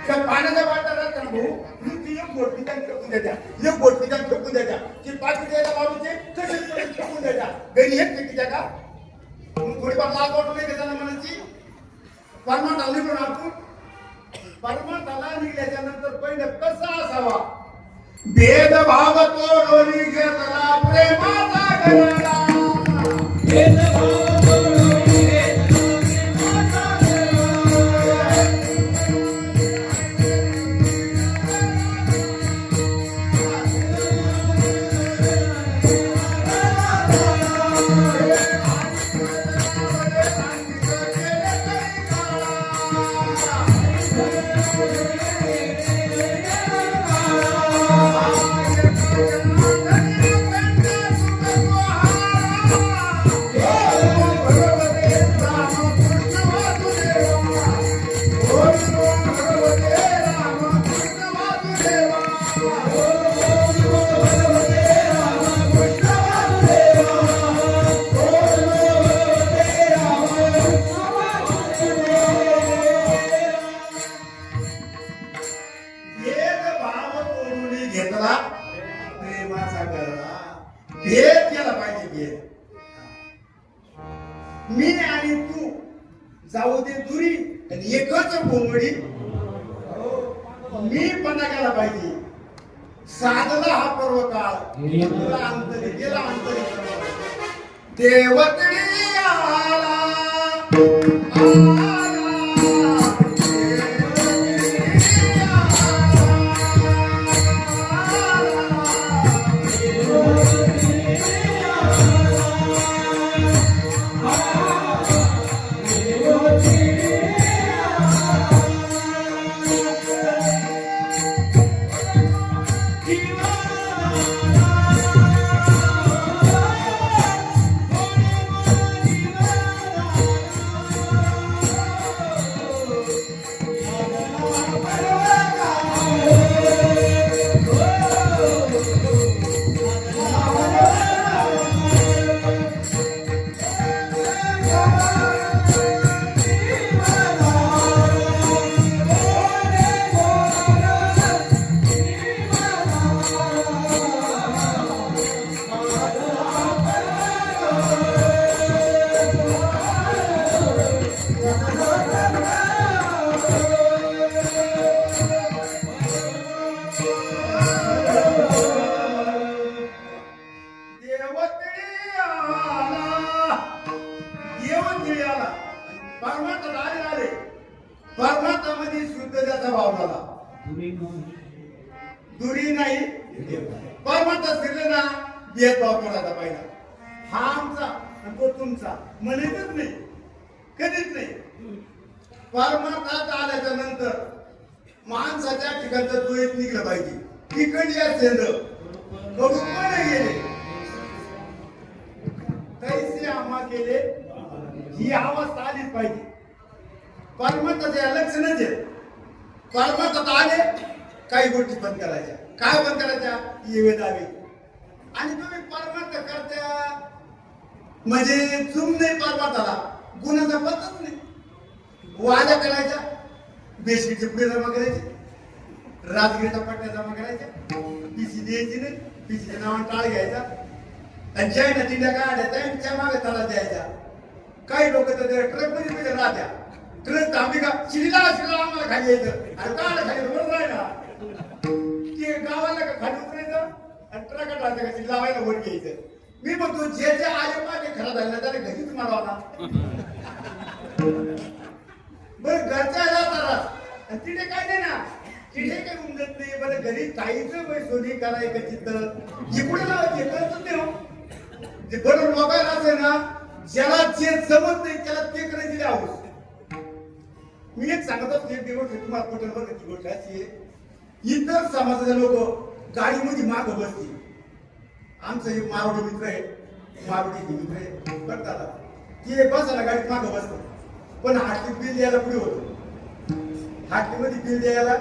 त्या पाण्याच्या वाटाला तर भाऊ नुसती एक गोष्टी फेकून द्यायच्या, एक गोष्टी फेकून द्यायच्या, की पाठी द्यायला बाबूचे तसेच फेकून द्यायच्या. घरी एक फेकी द्या का थोडीफार लाल वाटू नाही घेताना म्हणायची परमात आली पण आपण परमाताला निघल्याच्या नंतर पहिले कसा असावा भेदभाव तोडून घेतला प्रेमाचा घराला. भेदभाव घेतला प्रेमाचा गरळा. भेद केला पाहिजे. भेद मी आणि तू जाऊ दे दुरी आणि एकच कोंबडी मी पणा केला पाहिजे. साधला हा पर्व काळ गेला अंतरी देवतडी आला देवतळी आला, देवतळी आला. परमात्मा आले. परमात्मामध्ये शुद्ध त्याचा भाव झाला. दुरी नाही. परमात्मा फिरले ना भेदभाव करायचा पाहिजे. हा आमचा आणि तो तुमचा म्हणतच नाही, कधीच नाही. परमात्मात आल्याच्या नंतर माणसाच्या ठिकाणचं द्वैत निघलं पाहिजे. तिकडली असेल कडून पण गेले तैसे आम्हा केले, ही अवस्था आलीच पाहिजे. परमात्माचे लक्षणच आहे. परमात्मात आले काही गोष्टी बंद करायच्या. काय बंद करायच्या? येवे दावे. आणि तुम्ही परमात्मा करत्या म्हणजे चूम नाही. परमात्माला गुणाचा पतच नाही. वादा करायच्या, बेसकीचे पुढे जमा करायचे, राजगिरीचा पट्ट्या जमा करायच्या, पिशी द्यायची नाही, पिशीच्या नावाने टाळ घ्यायचा आणि ज्या ना तिला गाड्या त्यांच्या मागे त्याला द्यायचा. काही लोक तर ट्रक मध्ये राहत्या. ट्रक थांबली का शिला आम्हाला खाली यायचं आणि काढ खाली बरोबर राहिला ते गावाला का खाली उतरायचं आणि ट्रकात राहतं का शिला लावायला वर घ्यायचं. मी म्हणतो जे जे आले पाहिजे खरं झालं ना त्याला घरीच मारावा. बरं घरच्या जातात आणि तिथे काय नाही ना, तिथे काही उमजत नाही. बरं घरी काहीच सोनी करायचं चित्त इकडे लावायचे करतच नाही. हो जे बरोबर लोकांना असेल ना, ज्याला जे जमत नाही त्याला ते करायची आवश्यक. मी एक सांगतो एक दिवस तुम्हाला कुठे बघायची गोष्ट अशी आहे. इतर समाजाचे लोक गाडीमध्ये माग बसतील. आमचं एक मारुडी मित्र आहे, मारुडी मित्र आहे करतात ते बसायला गाडीत माग बसतात. पण हाटलीत बिल द्यायला पुढे होतो. हाटलीमध्ये बिल द्यायला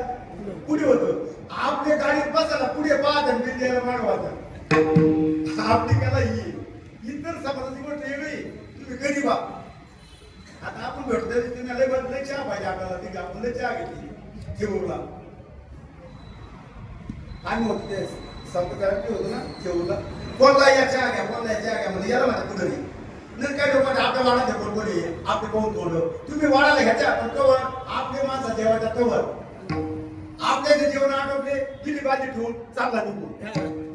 पुढे होतो. आपल्या गाडीत बसायला पुढे पाहत आणि बिल द्यायला माग वाहतात. आपली कला ही इतर समाजाची गोष्ट वेगळी. तुम्ही गरीबा आता आपण भेटतो तुम्ही लय चहा पाहिजे आपल्याला. ठीक आहे, आपण चहा घेतली ठेवूला. आम्ही होतो ते संपत्ती होतो ना ठेवूला. कोणला या चहा घ्या, कोणला या चहा घ्या म्हणजे याला माझ्या कुठं नाही. नाही काय लोक आपल्या वाडा घ्या कोणी आपले पाहून तोडलं. तुम्ही वाडाला घ्यायच्या पण कवर आपले माणसा जेवायच्या कवर आपल्या जे जेवण आटोपले दिली बाजी ठेवून चालला निघून.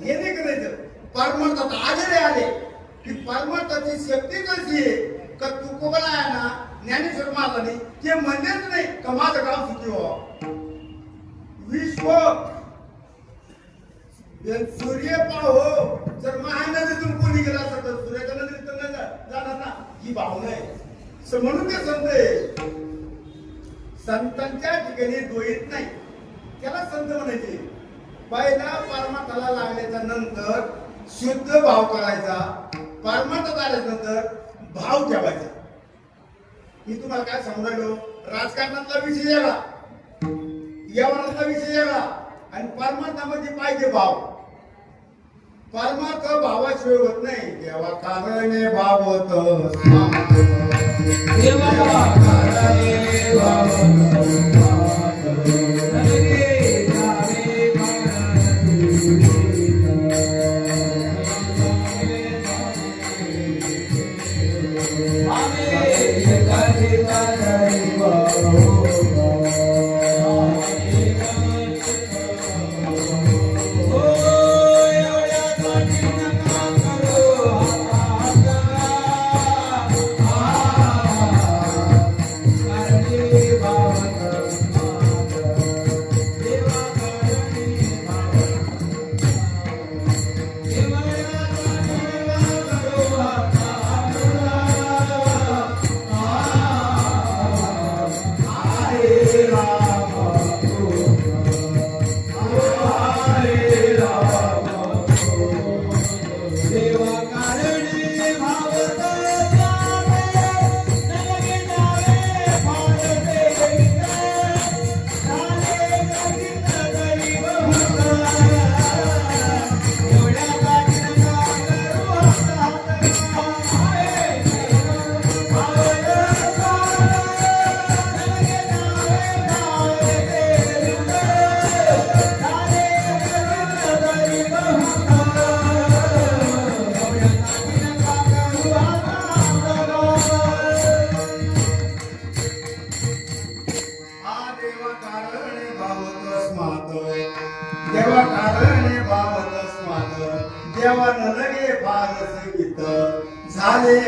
हे नाही करायचं. परमार्थात आलेले आले की परमार्थाची शक्ती कशी आहे का तू कोकणा आहे ना ज्ञानेश्वर मारला नाही ते म्हणलेच नाही का माझं गाव सुखी व्हावं. विश्व सूर्य पाहो जर महानदीतून कोणी गेला असता तर सूर्याच्या नदीत तर नाही जाणार ना. ही भावना आहे. म्हणून ते संत आहे. संतांच्या ठिकाणी द्वैत नाही, त्याला संत म्हणायचे. पहिला परमार्थाला लागल्याच्या नंतर शुद्ध भाव करायचा. परमार्थात आल्याच्या नंतर भाव ठेवायचा. मी तुम्हाला काय सांगू राहिलो, राजकारणातला विषय वेगळा, व्यवहारातला विषय वेगळा आणि परमार्थामध्ये पाहिजे भाव. परमार्थ भावाशिवाय होत नाही. देवा कारणे भावत देवा कारणे भावत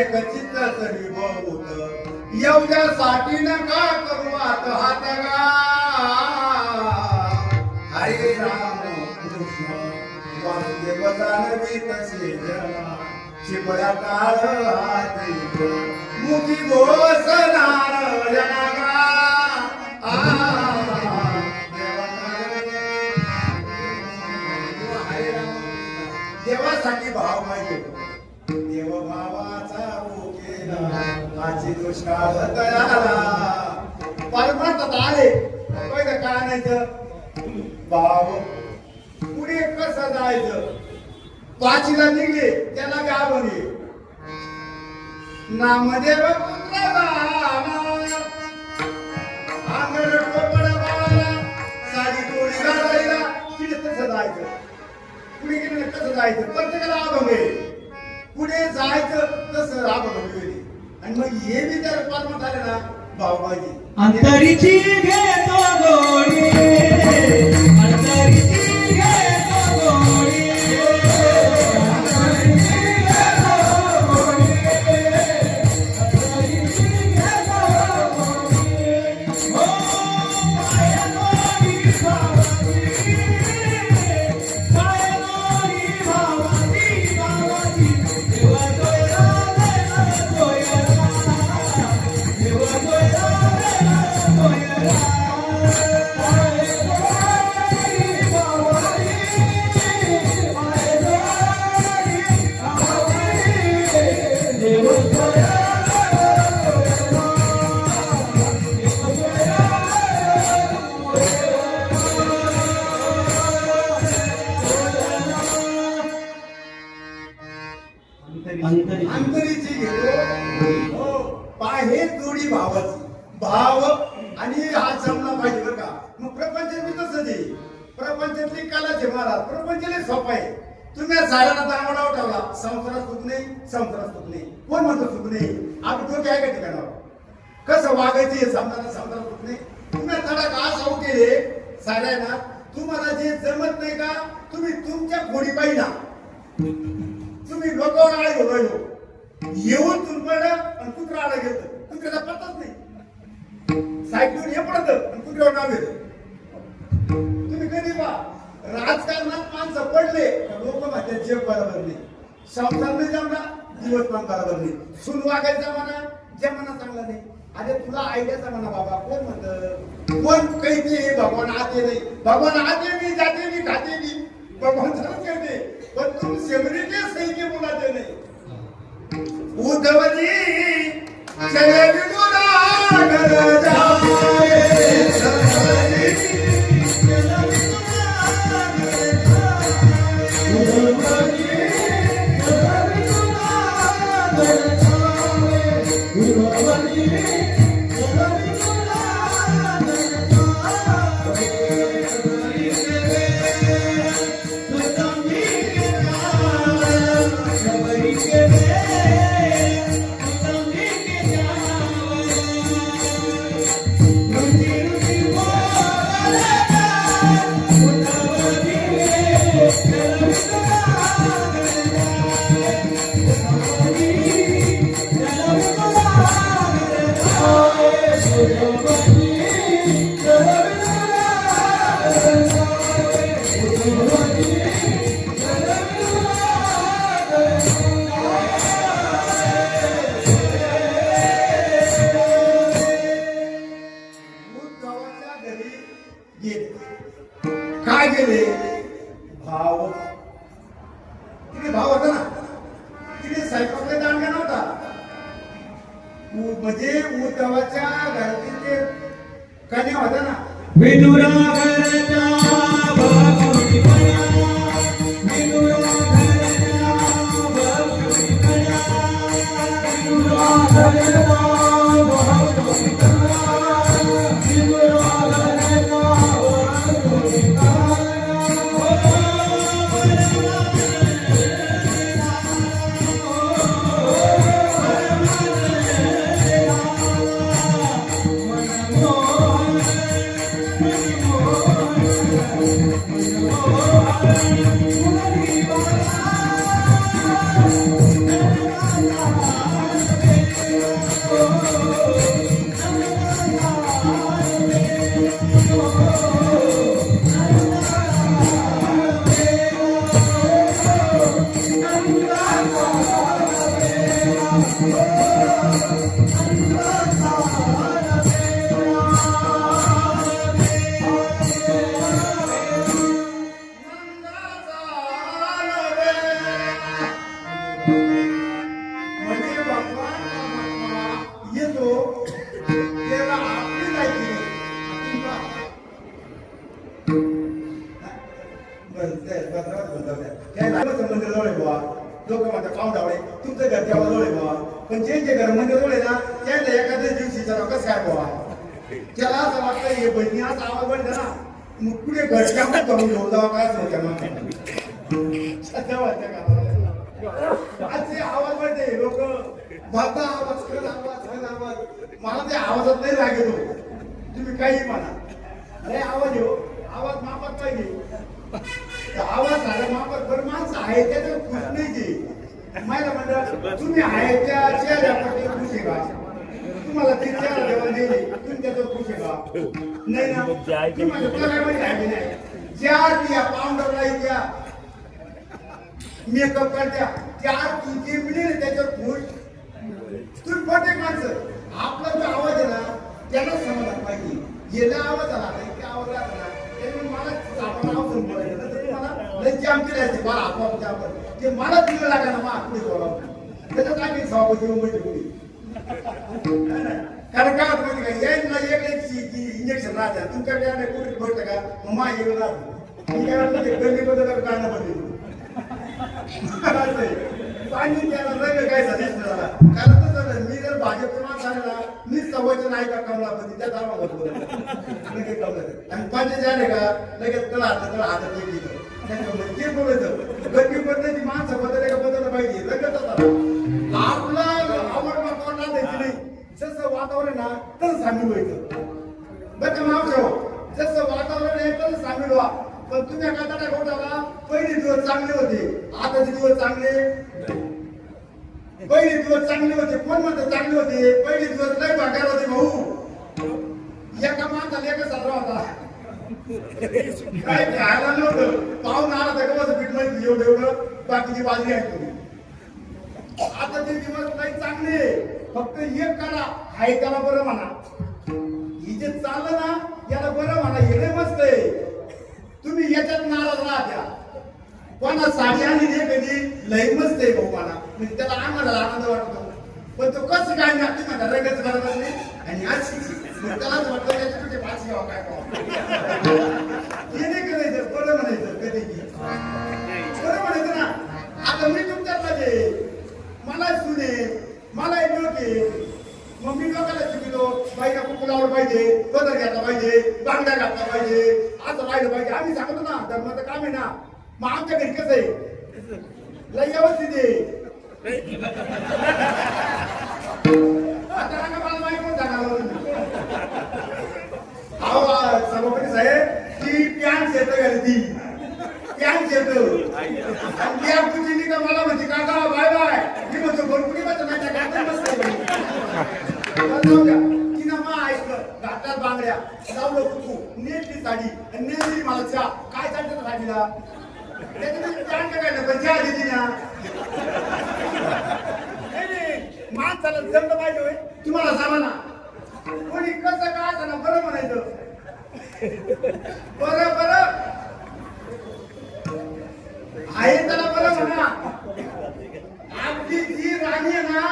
खचित तरी बहुत एवढ्यासाठी नका करू आता हात गा हरे राम कृष्ण वासुदेव जानवी तसे जना शिपळा काळ हाती मुखी घोषणार जनागा देवासाठी भाव माहिती देव भावाचा केला आजी दुष्काळ तयाला परमार्थात आले पहिलं काय आणायचं भाव पुढे कसं जायचं पाचीला निघले त्याला गावणे नामदेव पुत्र अंगण टोपड बाळाला साडी टोळी घालायला तिथे तसं जायचं पुढे गेलं कसं जायचं प्रत्येकाला अभंग आहे पुढे जायचं तसं अभंग आणि मग हे बी जर परमात आले ना भाऊबाजी अंतरीची घेतो गोडी अंतरीची घेतो गोडी अंतरीची घेतो हो पाहे जोडी भावाची भाव आणि हा जमला पाहिजे बरं का मग प्रपंचात मी तसंच आहे प्रपंचातली कलाचे महाराज प्रपंचले सोपा आहे तुम्ही साऱ्याला दांगडाव ठेवला संसारात सुख नाही संसारात सुख नाही कोण म्हणतो सुख नाही आपण डोके आहे का ठिकाणावर कसं वागायचं हे समजायला संसारात सुख नाही तुम्ही थोडा का साऊ केले साऱ्यांना तुम्हाला जे जमत नाही का तुम्ही तुमच्या खोडी पाहिना तुम्ही लोकांवर आळे घेऊन राहिलो येऊन तुमकडं आणि कुत्रा आला घेत कुत्र्याचा पत्ताच नाही सायकलून हे पडत आणि कुत्र्यावर नाव येत तुम्ही कधी पहा राजकारणात माणसं पडले लोक म्हणतात जग बरोबर नाही संसार नाही जमला दिवस पण बरोबर नाही सून वागायचा म्हणा जमाना चांगला नाही अरे तुला आयडियाचा म्हणा बाबा कोण म्हणत कोण काही ते भगवान आते नाही भगवान आते मी जाते मी खाते मी भगवान सर्व करते पण तुम सेवरीचे सही के बोलाते नहीं उद्धवजी चले विदुरा घर जाए काय गेले भाव तिथे भाव होता ना तिथे स्वयंपाकला दांडगा नव्हता म्हणजे उद्धवाच्या घरातील ते कन्या होता ना विदुरा घरचा भागवतीपणा विदुरा घरचा भागवतीपणा विदुरा घरचा भागवतीपणा विदुरा घरचा लोक म्हणतात पाहुणावळे तुमचं घर तेव्हा जवळ आहे बाबा, पण ज्यांचे घर म्हणजे जवळ आहे ना त्यांना एखाद्या दिवशी जरा कसं काय बाबा, त्याला असं वाटतं हे बहिणी असा आवाज बनला ना मग पुढे घरच्या करून घेऊन जावा काय असं होत्या मग असे आवाज वाटते लोक माझा आवाज खरं आवाज मला त्या आवाजात नाही राग येतो. तुम्ही काही म्हणा अरे आवाज येऊ आवाज मापात पाहिजे आवाज झाला मापात बरं माणसं आहे त्याचं खुश नाही ते मला म्हणलं तुम्ही आहे त्या चेहऱ्यापट्टी खुश आहे का तुम्हाला ते चेहरा देवा दिली तुम्ही त्याचं खुश आहे का नाही ना तुम्हाला करायला आहे नाही ज्या त्या पावडरला त्या मेकअप करत्या त्या जे मिळेल त्याच्यावर खुश तुम्ही प्रत्येक माणसं आपला जो आवाज आहे ना त्याला समजला पाहिजे गेला आवाज आला त्या आवाज आला ना त्याने मला आपण आवाज बोलायचं तर तुम्हाला लय जाम केलं मला आपोआप आपण ते मला दिलं लागा ना मग पुढे बोलावं त्याच्यात आम्ही सभापती मुंबईची कारण काय होतं माहिती का यांना एक इंजेक्शन राहत्या तुमच्याकडे कुठे भेटतं का मग मा येऊन राहतो मी काय म्हणतो गल्लीबद्दल काढणं बदल पाणी त्याला रंग काय सजेस्ट झाला कारण तसं मी जर भाजपचे माणूस आले ना मी सवयचं नाही का कमलापती त्या दावा होतो लगेच कमला आणि पाणी झाले का लगेच त्याला हातात ते बोलायचं गल्ली पद्धती माणसं बदलले का बदललं पाहिजे लगेच आपला आवड वातावरण द्यायची नाही जसं वातावरण ना तसं सामील व्हायचं बरं नाव ठेव जसं वातावरण आहे तसं सामील व्हा. पण तुम्ही काय घोटाला पहिले दिवस चांगले होते आताचे दिवस चांगले पहिले दिवस चांगले होते कोण म्हणतं चांगले होते पहिले दिवस लय भागार होते भाऊ एका माणसाला एकच साजरा होता काय खायला नव्हतं पाहून आला तर कसं पीठ माहिती एवढं बाकीची बाजरी आहे तुम्ही आता ते दिवस नाही चांगले फक्त एक करा हाय त्याला बरं म्हणा ही जे चाललं ना याला बरं म्हणा हे लय मस्त आहे तुम्ही याच्यात नाराज राहत्या कोणा साडी आणि हे कधी लई मस्त आहे भाऊ मला म्हणजे त्याला आम्हाला आनंद वाटतो पण तो कसं काय ना तुम्ही म्हणता रंगच करत नाही आणि अशी त्यालाच वाटतं त्याच्याकडे भाजी घ्यावं काय हे नाही करायचं बरं म्हणायचं कधी बरं म्हणायचं ना आता मी तुमच्यात माझे मला सुने मला एक लोक मग मी लोकांना शिकलो बाईला कुकू लावलं पाहिजे पदर घातला पाहिजे बांगड्या घातला पाहिजे असं राहिलं पाहिजे आम्ही सांगतो ना धर्माचं काम आहे ना मग आमच्या घरी कसं आहे लय व्यवस्थित आहे आता मला माहिती पण सांगावं सभापती साहेब ती पॅन्ट शेत घाली ती पॅन्ट शेत आणि त्या कुठली का मला म्हणते काका बाय बाय मी म्हणतो भरपुरी बस नाही घातलं मस्त तिनं मग ऐकलं घातल्यात बांगड्या लावलं कुकू नेटली साडी आणि नेटली मला चहा काय चालतं साडीला त्याच्यामध्ये पॅन्ट काढलं पण चहा देते ना माणसाला जमलं पाहिजे होय तुम्हाला सांगा ना कोणी कसं काय असं ना बरं म्हणायचं बरं बरं आहे त्याला बरं म्हणा आपली जी राणी आहे ना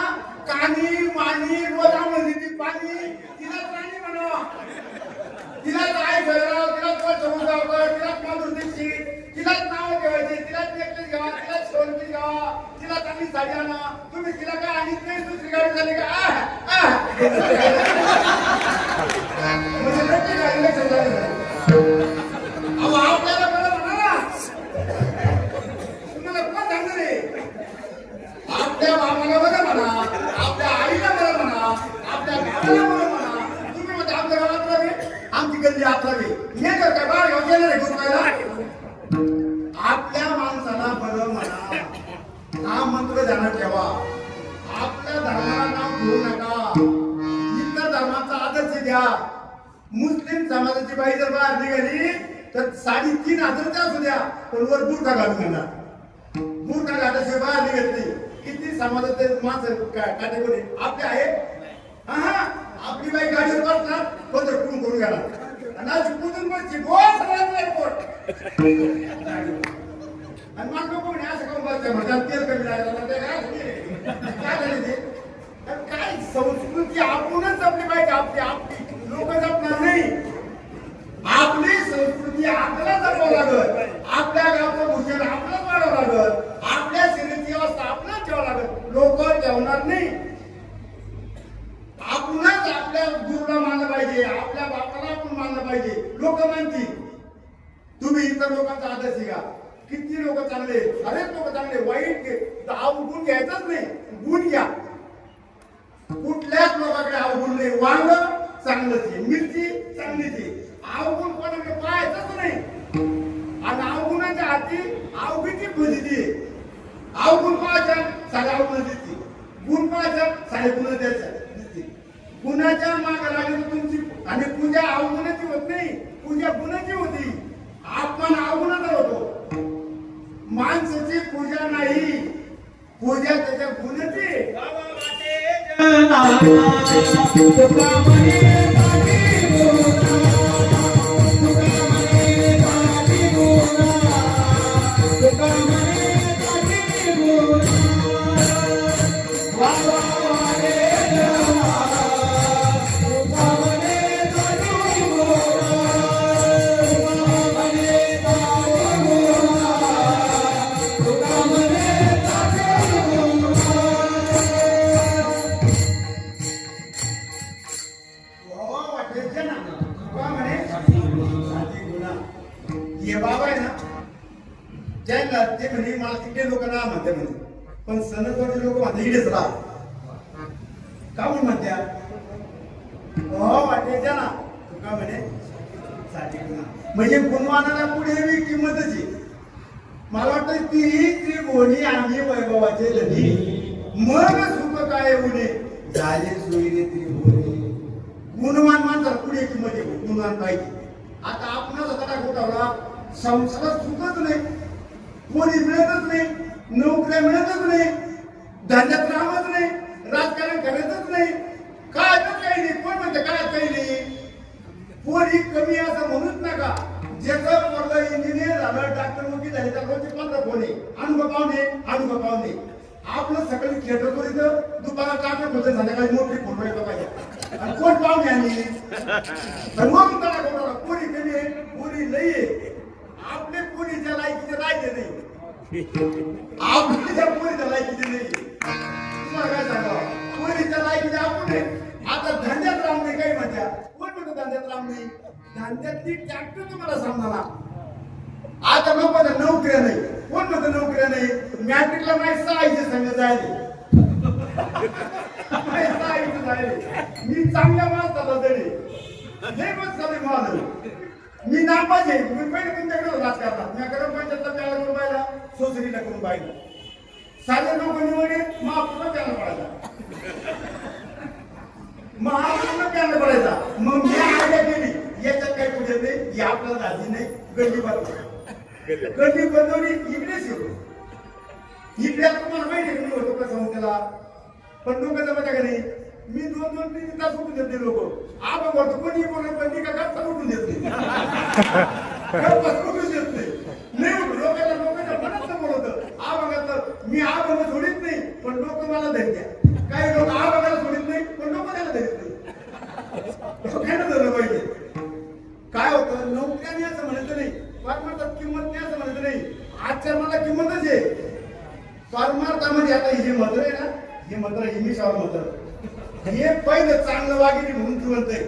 कानी मानी रोजा म्हणजे ती पाणी तिला राणी म्हणा तिला काय ठरव तिला कोण समजावं तिला माणूस दिसची तिलाच नाव ठेवायचे तिलाच नेकलेस घ्यावा तिलाच सोनकी घ्यावा तिला चांगली साडी आणा तुम्ही तिला काय आणि नाही दुसरी गाडी झाली का म्हणजे नक्की गाडी लक्षात झाली अहो आपल्याला बरं म्हणा तुम्हाला कोण सांगणार रे आपल्या बाबाला बरं म्हणा आपल्या आईला बरं म्हणा आपल्या गावाला बरं म्हणा तुम्ही म्हणजे आमच्या गावात राहावे आमची गल्ली आत राहावी हे जर काय बाहेर घेऊन गेलं नाही गुरुवायला आपल्या माणसाला बरं म्हणा हा मंत्र ध्यानात ठेवा आपल्या धर्माला नाव घेऊ नका इतर धर्माचा आदर्श घ्या मुस्लिम समाजाची बाई जर बाहेर निघाली तर 3,500 असू द्या पण वर बुरखा घालून येणार बुरखा घातल्याशिवाय बाहेर निघत नाही किती समाजाचे माणसं कॅटेगरी आपले आहे हा आपली बाई गाडीवर बसणार पदर कुठून करून घ्याला आणि आज कुठून बसची एअरपोर्ट आणि मग लोक म्हणे असं करून बसते म्हणतात तेल कमी काय झाले ते काय संस्कृती आपणच आपली पाहिजे आपली लोक जपणार नाही आपली संस्कृती आपल्याला जपावं लागल आपल्या गावचं भूषण आपल्याला वाढावं लागल आपल्या शरीराची अवस्था आपल्या गुरुला मानलं पाहिजे, आपल्या बापाला आपण मानलं पाहिजे. लोक मानतील. तुम्ही इतर लोकांचा आदर शिका. किती लोक चांगले, हरेक लोक चांगले, वाईट अवगुण घ्यायचाच नाही, गुण घ्या. कुठल्याच लोकांकडे अवगुण नाही. वांग चांगलंच आहे, मिरची चांगलीच आहे. अवगुण कोणाकडे पाहायचंच नाही. आणि अवगुणाच्या हाती अवघीची फजिती. अवगुण पाहायच्या साऱ्या अवगुण दिसते, गुण पाहायच्या सारे गुण द्यायच्या दिसते. गुणाच्या मागे लागली तुमची आणि पूजा अवगुणाची होत नाही, पूजा गुणाची होती. आपण अवगुणाचा होतो. माणसाची पूजा नाही, पूजा त्याच्या गुणाची. ते म्हणे मला तिकडे लोक ना म्हणते म्हणे, पण सणजवळचे लोक म्हणते इकडेच राहा. का म्हणून म्हणत्या वाटायच्या ना तुका म्हणे साठी गुन्हा. म्हणजे गुणवानाला पुढे बी किंमतच आहे. मला वाटतं ती त्रिभुवनी आम्ही वैभवाचे लढी मग सुख काय उणे झाले सोयीने त्रिभुवनी. गुणवान माणसाला पुढे किंमत आहे, गुणवान पाहिजे. आता आपणाच आता गोठावला संसारात सुखच नाही, कोणी मिळतच नाही, नोकऱ्या मिळतच नाही, धंद्यात राहत नाही, राजकारण करायचंच नाही, काय काही नाही. कोण म्हणते काय काही नाही. पोरी कमी असं म्हणूच नका. ज्याचं पोरगं इंजिनियर झालं, डॉक्टर वकील झाले, त्या रोजचे 15 फोन आहे. अनुभव पाहुणे. आपलं सकाळी थिएटर करीत दुपारात टाकत होते, संध्याकाळी मोठी फोन व्हायला पाहिजे. आणि कोण पाहुणे आणि मग त्याला कोणाला पोरी कमी आहे, पोरी लई आहे. आपले पोरीच्या लायकीचे राहायचे नाही, आपल्या पोरीच्या लायकीचे नाही. तुम्हाला काय सांगा, पोरीच्या लायकीचे आपण आहे. आता धंद्यात राहून नाही काही मजा. कोण म्हणतो धंद्यात राहून नाही? धंद्यातली ट्रॅक्टर तुम्हाला समजा. आता लोक नोकऱ्या नाही. कोण म्हणतो नोकऱ्या नाही? मॅट्रिकला नाही 6 संघ जायले, मी चांगल्या माणसाला तरी नाही मग सगळे माल. मी नापास आहे. मी पहिले तुमच्याकडे राजकारणात मी ग्रामपंचायतला प्याला करून पाहिला, सोसरीला करून पाहिलं. साधे लोक निवडे महापूर्ण प्याला पडायचा, महापूर्ण प्याला पडायचा. मग मी आयडिया केली, याच्यात काही पुढे नाही, या आपल्याला झाली नाही. गल्ली बनवली इकडेच येतो. इकडे तुम्हाला माहिती आहे होतो कसं होऊन त्याला. पण लोक जमायच्या का नाही, मी 2-2-3 तास उठून देत नाही. लोक आपण बोलतो कोणी बोलत पण ती का गप्पा उठून देत नाही, गप्पा उठून देत नाही. लोकांच्या मनात बोलवतं आ बघा. मी आ बघा सोडित नाही, पण लोक मला धरत्या. काही लोक आ बघायला सोडित नाही, पण लोक त्याला धरत नाही. लोकांना धरलं पाहिजे. काय होतं, नोकऱ्याने असं म्हणायचं नाही, परमार्थात किंमत नाही असं म्हणायचं नाही. आचरणाला किंमतच आहे. परमार्थामध्ये आता हे मंत्र आहे ना, हे मंत्र हिमीशावर मंत्र, हे पहिलं चांगलं वागिनी म्हणून जिवंत आहे.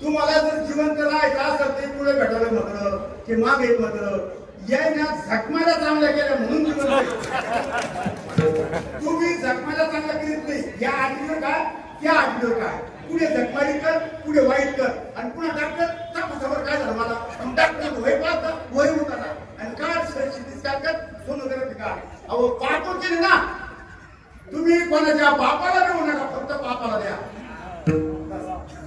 तुम्हाला जर जिवंत राहायचं असेल ते पुढे भेटायला मंत्र की मागे एक मंत्र यायना जखमाला चांगल्या केल्या म्हणून जिवंत आहे. तुम्ही जखमाला चांगला करीत नाही. या आठवड्यावर काय, त्या आठवड्यावर काय, पुढे जखमारी कर, पुढे वाईट कर. आणि पुन्हा डॉक्टर तपासावर काय झालं मला, डॉक्टर वय पाहता वय उठाना आणि काय काय कर सोनोग्राफी का. अहो पापच केली ना तुम्ही. कोणाच्या बापाला देऊ नका, फक्त पापाला द्या.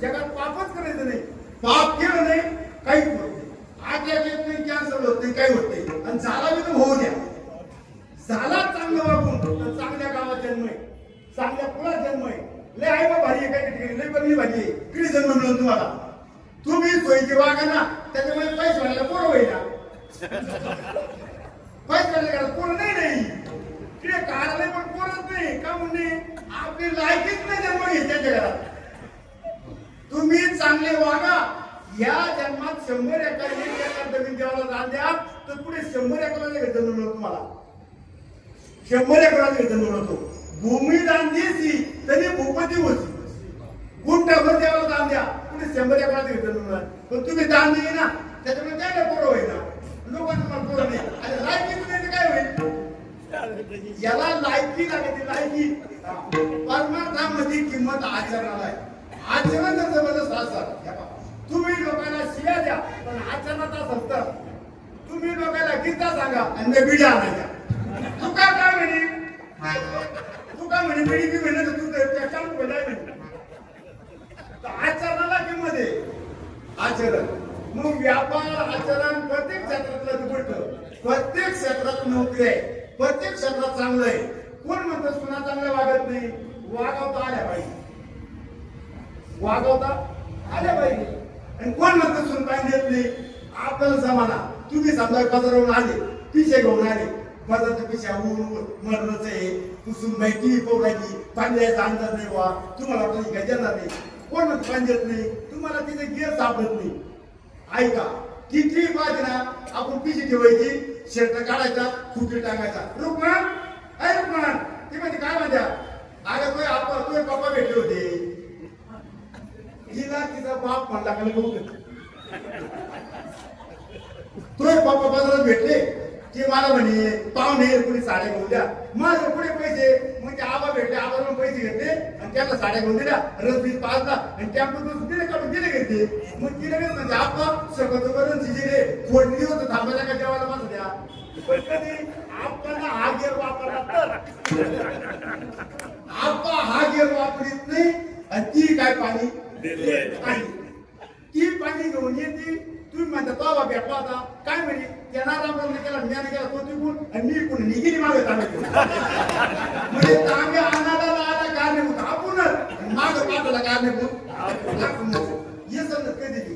जगात पापच करायचं नाही. पाप केलं नाही काहीच होत नाही. अटॅक येत नाही, कॅन्सर होत नाही, काही होत नाही. आणि झाला बी तर होऊ द्या. झाला चांगलं वागून तर चांगल्या गावात जन्म आहे, चांगल्या कुळात जन्म आहे. लय आहे बा भारी आहे, काही ठिकाणी लय बदली भाजी आहे. किती जन्म मिळून तुम्हाला. तुम्ही सोयीची वागा ना, त्याच्यामुळे पैसे व्हायला पोरं होईना. पैसे व्हायला पोरं नाही. तिथे कार्यालय पण पोरच नाही. का म्हणजे आपली लायकीच नाही जन्म घेतल्या जगात. तुम्ही चांगले वागा. या जन्मात 100 एकर 1 एकर जमीन देवाला दान द्या, तर पुढे 100 एकराला जन्म मिळतो तुम्हाला. 100 एकराला जन्म मिळतो. भूमी दान देसी तरी भूपती होती. दान द्या, कुठे 100 एकरात घेतलं तुम्हाला, पण तुम्ही दान दिले ना त्याच्यामुळे काय नाही पोरं होईल ना, लोकांना पोरं नाही. आणि लायकी तुम्ही काय होईल, याला लायकी लागते, लायकी. परमार्थामध्ये किंमत आचरणाला आहे. आचरण जर जबरदस्त असतात, तुम्ही लोकांना शिव्या द्या पण आचरणात असत तर तुम्ही लोकांना गीता सांगा आणि मी बिड्या आणायच्या. तू काय म्हणे, तू काय म्हणे बिडी बी म्हणे तू त्याच्यावर बोलाय म्हणे. आचरणाला किंमत आहे, आचरण. मग व्यापार आचरण प्रत्येक क्षेत्रातलं गोष्ट, प्रत्येक क्षेत्रात नोकरी आहे, प्रत्येक क्षेत्रात चांगलं आहे. कोण म्हणतं सुना चांगल्या वागत नाही, वागवता आल्या पाहिजे, वागवता आल्या पाहिजे. आणि कोण म्हणतं सुन पाहिजे देत नाही, आपल्याला जमाना. तुम्ही समजा बाजारावरून आले, पिशे घेऊन आले, बाजारच्या पिशा मरणच आहे, पुसून माहिती पोरायची, पाणी द्यायचा अंदाज नाही वा, तुम्हाला वाटतं काही देणार नाही. कोण म्हणतं पाणी देत नाही, तुम्हाला तिथे गिअर सापडत नाही. ऐका, किती पाहिजे ना, आपण पिशी ठेवायची, शर्ट काढायचा, फुटी टाकायचा. रुक्मान, अरे रुक्मान, ती म्हणजे काय म्हणत्या, अगं तुझे पप्पा भेटले होते, तिला तिचा बाप म्हणला का बघू, तुझे पप्पा बाजारात भेटले, ते मला म्हणे पाहुणे कोणी साड्या घेऊन द्या. माझं पुढे पैसे, मग ते आबा भेटले, आबाला पैसे घेतले आणि त्याला साड्या घेऊन दिल्या, रसबीज पाजला आणि त्यामध्ये दिले काढून दिले घेतले. मग तिला काय म्हणजे आबा सगळं वरण शिजले, फोडणी होतं थांबायला का जेवायला माझं द्या. पण कधी आपल्याला हा गेर वापरला तर आबा हा गेर वापरीत नाही आणि ती काय पाणी ती पाणी घेऊन येते. तुम्ही म्हणता तो बाबा भेटला होता, काय म्हणे त्यांना रामरावने केला, ज्ञान केला, तो तिकून आणि मी कोण निघिली मागे तांबे म्हणजे तांबे आणायला आला कारणीभूत आपणच, माग पाठवला कारणीभूत. हे समजत कधी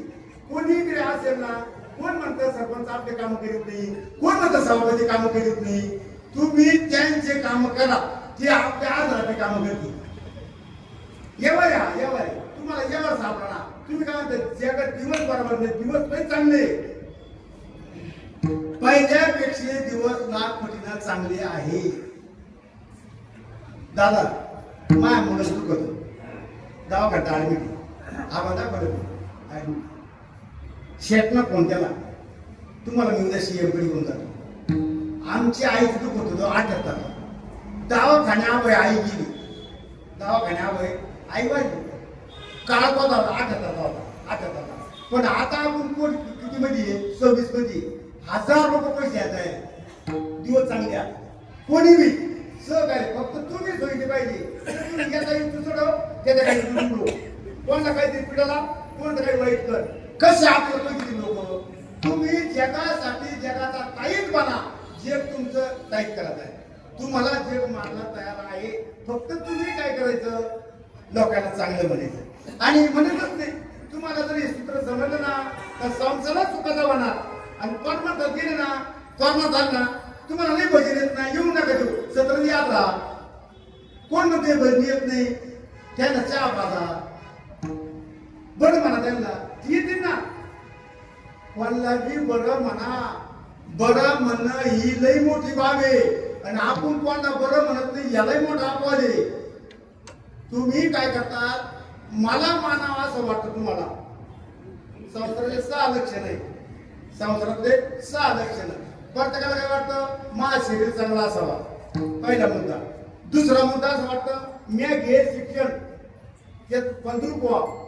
कोणी इकडे असेल ना, कोण म्हणतं सरपंच आपले कामं करीत नाही, कोण म्हणतं सभापती कामं करीत नाही. तुम्ही त्यांचे काम करा, ते आपल्या आधाराचे कामं करतील. येवर या, येवर तुम्हाला येवर सापडणार. तुम्ही काय म्हणता जगात दिवस बरोबर नाही, दिवस पण चांगले, पहिल्यापेक्षा दिवस लाख पटीनं चांगले आहे. दादा माया मुलं चुकत दवाखान्यात ऍडमिट, आपण दाखवलं शेटना फोन केला, तुम्हाला मी उद्या सीएम कडे घेऊन जातो. आमची आई दुख होतो 78 दवाखान्यावर आई गेली, दवाखान्यावर आई वाढली, काळात होता 78. पण आता आपण कोण किती मध्ये 26 मध्ये 1000 रुपये पैसे येत आहे. दिवस चांगले आहे, कोणी बी सहकार्य, फक्त तुम्ही सोयीले पाहिजे. तुम्ही घेता येईल दुसरं त्याच्या काही दुसरं, कोणाला काहीतरी पिढाला, कोणाला काही वाईट कर, कसे आपल्याला पैसे लोक. तुम्ही जगासाठी जगाचा ताईत बना, जग तुमचं ताईत करत आहे. तुम्हाला जग मानला तयार आहे, फक्त तुम्ही काय करायचं, लोकांना चांगलं म्हणायचं. आणि म्हणतच नाही, तुम्हाला जर हे सूत्र समजलं ना तर संसारात सुखाचा होणार. आणि कर्मात गेले ना, कर्मात झालं ना, तुम्हाला नाही भजन येत नाही, येऊ नका देऊ, सत्र याद राहा. कोण म्हणते भजन येत नाही, त्यांना चहा पाजा बरं म्हणा, त्यांना येतील ना. कोणाला बी बरं म्हणा, बरं म्हणणं ही लई मोठी बाब आहे. आणि आपण कोणाला बरं म्हणत नाही, यालाही मोठा अपवाद आहे. तुम्ही काय करतात, मला मानावं असं वाटतं तुम्हाला. संसाराचे 6 लक्षण आहे, संसारातले 6 लक्षण. प्रत्येकाला काय वाटतं, माझं शरीर चांगला असावा, पहिला मुद्दा. दुसरा मुद्दा असं वाटतं, मी घे शिक्षण, ते 15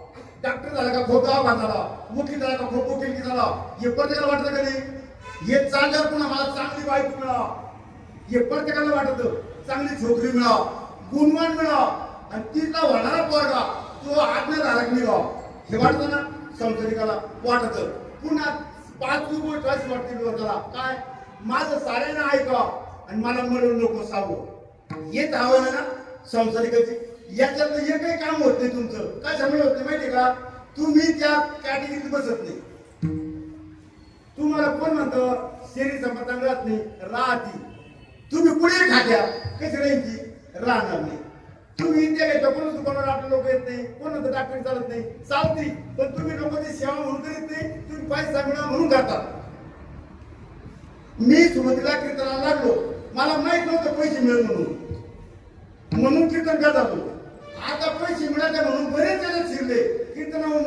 डॉक्टर झाला का खूप दवाखाना झाला, वकील झाला का खूप वकील झाला. हे प्रत्येकाला वाटतं का नाही. हे चालल्यावर पुन्हा मला चांगली बायको मिळावा, हे प्रत्येकाला वाटतं. चांगली छोकरी मिळावा, गुणवान मिळावा, आणि तिला होणारा पोरगा तो आज्ञा झाला की निघावा, हे वाटतं ना संसारिकाला वाटत. पुन्हा 5 गोष्ट अशी वाटते लोकांना, काय माझं साऱ्यांना ऐका आणि मला म्हणून नको सांगू. हेच आव्हान आहे ना संसारिकाची. याच्यातलं एकही काम होत नाही तुमचं. काय समज होत नाही माहितीये का, तुम्ही त्या कॅटेगरीत बसत नाही. तुम्हाला कोण म्हणतं शरीर संपदा मिळत नाही, राहती. तुम्ही पुढे खात्या कशी राहील, राहणार नाही. तुम्ही इंडिया घेता, कोणाच दुकानावर आपले लोक येत नाही, कोणाचं डॉक्टर चालत नाही, चालती. पण तुम्ही लोकांची सेवा म्हणून करीत नाही, तुम्ही पैसा मिळा म्हणून करता. मी सुरुवातीला कीर्तनाला लागलो, मला माहित नव्हतं पैसे मिळेल म्हणून कीर्तन करत होतो. आता पैसे मिळाले म्हणून बरेच जण शिरले कीर्तनावर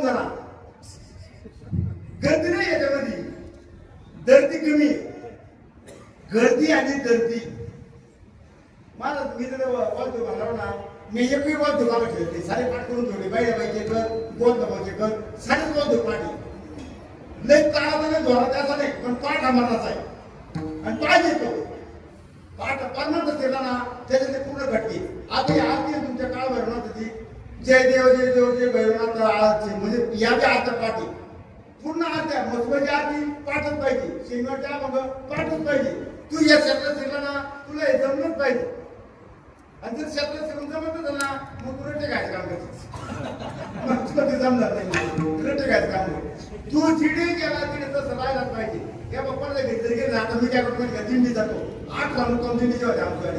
पैसे कर दोन पैसे कर साडेच दोन पाठी लय काळाचा धोरा त्याचा नाही पण पाठ आम्हालाच आहे आणि पाहिजे तो पाठ परमानंद केला ना त्याच्यात पूर्ण घटली आता ही आरती आहे तुमच्या काळ भैरवनाथ ती जय देव जय भैरवनाथ आरती म्हणजे या बी आता पाठी पूर्ण आरत्या मजबूती आरती पाठच पाहिजे शेंगाच्या मग पाठच पाहिजे तू या क्षेत्रात शिरला ना तुला हे जमलंच पाहिजे आणि जर क्षेत्रात शिरून जमत असेल ना मग तू रट्टे घ्यायचं काम करतेस मग तुला ते जमणार नाही रट्टे घ्यायचं काम कर तू चिडी गेला तिने तसं राहायलाच पाहिजे या बाप्पाला घेतलं गेलं आता मी काय करतो दिंडी जातो 8 मुक्काम दिंडी जेव्हा आमच्या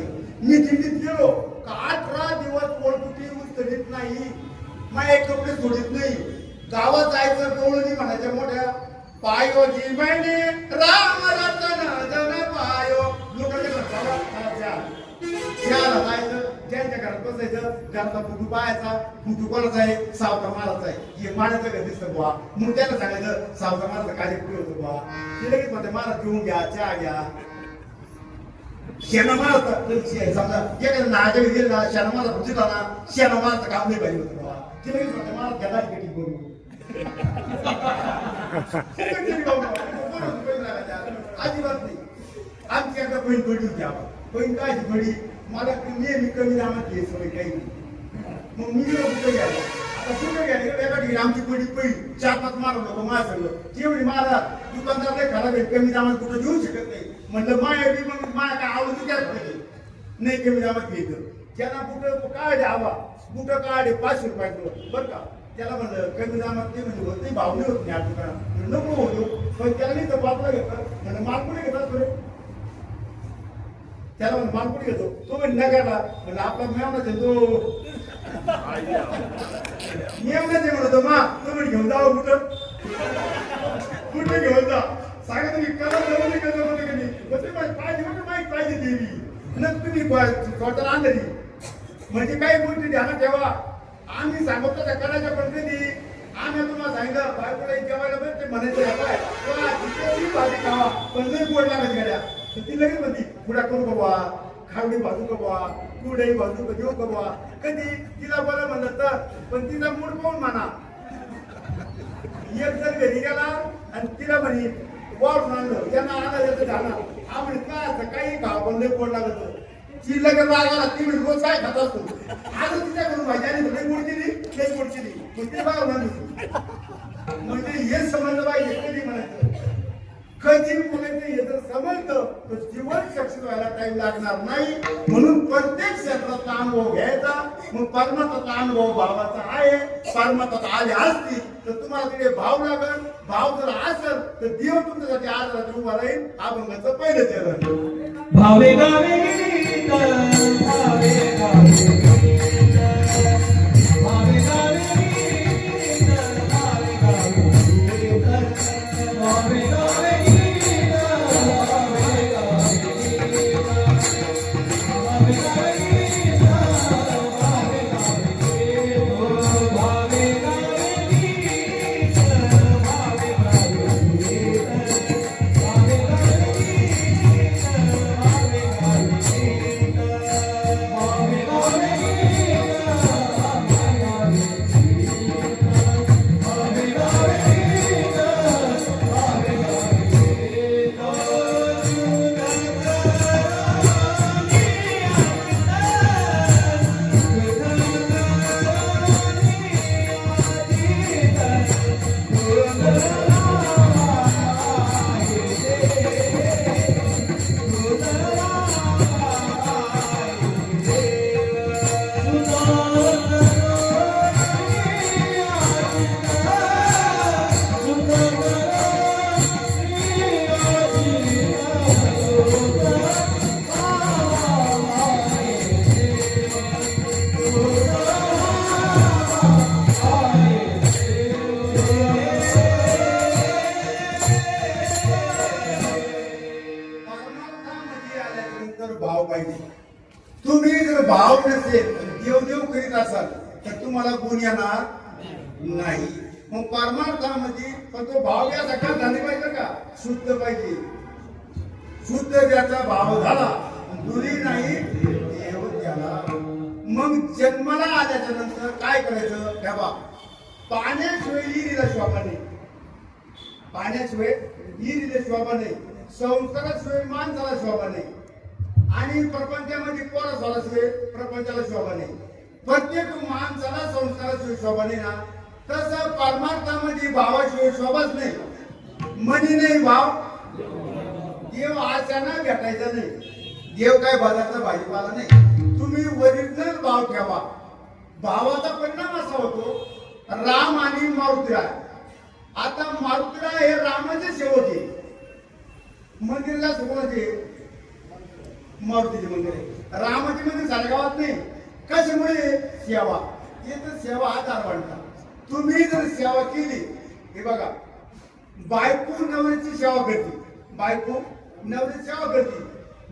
मी दिंडीत गेलो का 18 दिवस पोटकुटी उचलीत नाही माझे कपडे सोडित नाही गावात जायचं गवळणी म्हणायच्या मोठ्या पायो जीवने राम रतन जन पायो लोकांच्या जायचं ज्यांच्या घरात बसायचं घरचा फुटू पाहायचा फुटू कोणाचा आहे सावता माराचा आहे हे मारायचं घर दिसतं बुवा मग त्याला सांगायचं सावता माराचा कार्य कुठे होतो बुवा ते लगेच म्हणते मला घेऊन घ्या चहा घ्या शेणा मारत समजा एखाद्या नाच्या गेले ना शेणा मारत फुटला ना शेणा माराचं काम नाही पाहिजे होतं बुवा ते लगेच म्हणते मला घ्या टिकीट करून अजिबात नाही आमची एकदा बहीण पडली होती आपण बहीण काय पडली मला नेहमी कमी दामात घे सवय काही मग मी कुठे घ्यायला आता कुठे घ्यायला एका ठिकाणी आमची पडी पहिली 4-5 मारत होतो माझ्या सगळं तेवढी मारा दुकानदार नाही खराब आहे कमी दामात कुठं देऊ शकत नाही म्हणलं माया बी मग माया काय आवडती काय नाही कमी दामात घ्यायचं त्यांना कुठं काय द्यावा कुठं काय 500 रुपयाचं बरं का त्याला म्हणलं कमी दामात ते म्हणजे होत नाही भाव नाही होत नाही दुकानात नको होतो पण त्याला नाही तर बापला घेतलं म्हणलं माल कुठे घेतात थोडे त्याला म्हणून माल कुठे घेतो तो म्हणजे नगरला म्हणजे आपला मेवनाच आहे तो मेवनाच आहे म्हणतो मा तो म्हणजे घेऊन जावं कुठं कुठे घेऊन जा सांगा तुम्ही कला जमली का जमली का नाही पाहिजे म्हणजे माहीत पाहिजे देवी न तुम्ही स्वतःला आणली म्हणजे काही गोष्टी ध्यानात ठेवा आम्ही सांगतो त्या करायच्या पद्धती आम्ही तुम्हाला सांगितलं बायकोला जेवायला बरं ते म्हणायचं भाजी खावा पण लई गोड लागत गाड्या ती लगेच म्हणती पुढा करू का खावडी बाजू का कुरडई बाजू का देऊ का कधी तिला बरं म्हणलं तर पण तिचा मूड पाहून म्हणा एक जर घरी गेला आणि तिला म्हणे वाढून आणलं यांना आणायचं झाला हा म्हणे काय असतं काही खाव पण लई गोड लागत ती लगेच रागाला ती म्हणजे रोज काय खात असतो आज तिच्याकडून भाजी आणि लई गोड केली मग ते बाळून आणली म्हणजे हे समजलं पाहिजे कधी म्हणायचं कधी बोलायचं हे जर समजलं तर जीवन सक्सेस व्हायला टाइम लागणार नाही म्हणून प्रत्येक क्षेत्रातला अनुभव घ्यायचा मग परमात्माचा अनुभव भावाचा आहे परमात्मा आले असतील तर तुम्हाला तिथे भाव लागल भाव जर असेल तर देव तुमच्यासाठी आज रात्री उभा राहील अभंगाचं पहिलं चरण भावे गावे गीत भावे गावे गीत भावे गावे गीत भावे गावे गीत भावे गावे भाव पाहिजे तुम्ही जर भाव नसेल देव करीत असाल तर तुम्हाला गुण येणार नाही मग परमार्थामध्ये पण तो भाव या सकाळ झाली पाहिजे का शुद्ध पाहिजे शुद्ध ज्याचा भाव झाला गुणी नाही देव त्याला मग जन्माला आल्याच्या नंतर काय करायचं तेव्हा पाण्याशिवाय हिरीला शोभा नाही, पाण्याशिवाय हिरीला शोभा नाही, संस्काराशिवाय माणसाला शोभा नाही आणि प्रपंचामध्ये पोरा झाल्याशिवाय प्रपंचाला शोभा नाही. प्रत्येक माणसाला संस्काराशिवाय शोभा नाही ना, तसं परमार्थामध्ये भावाशिवाय शोभाच नाही. मनी नाही भाव, देव आशाना भेटायचा नाही. देव काय बाजारचा भाजीपाला नाही. तुम्ही ओरिजिनल भाव ठेवा. भावाचा परिणाम असा होतो, राम आणि मारुतीराय. आता मारुतीराय हे रामाचे सेवक आहे. मंदिरला कोणाचे? मारुतीचे मंदिर आहे. रामाचे मंदिर साऱ्या गावात नाही. कशामुळे? सेवा. ते तर सेवा आधार वाढतात. तुम्ही जर सेवा केली, हे बघा, बायको नवऱ्याची सेवा करते, बायको नवऱ्याची सेवा करते,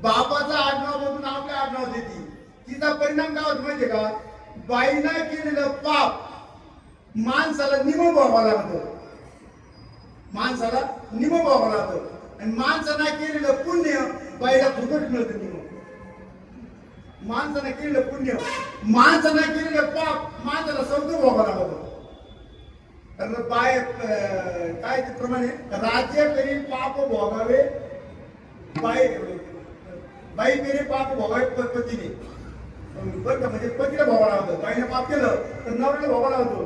बापाचा आडनाव बघून आपल्या आडनाव देते. तिचा परिणाम काय होतो माहितीये का? बाईनं केलेलं पाप माणसाला निमोबावा लागतो, माणसाला निमोबावा लागतो. आणि माणसानं केलेलं पुण्य बाईला फुकट मिळतं. निमो माणसानं केलेलं पुण्य, माणसानं केलेलं पाप माणसाला सौदू भोगावा लागतो. बाय काय ते प्रमाणे राज्य करी पाप भोगावे, बाई करी पाप भोगावे पतीने. बरं का? म्हणजे पतीला भोगावा लागतो. बाईने पाप केलं तर नवऱ्याला भोगावा लागतो.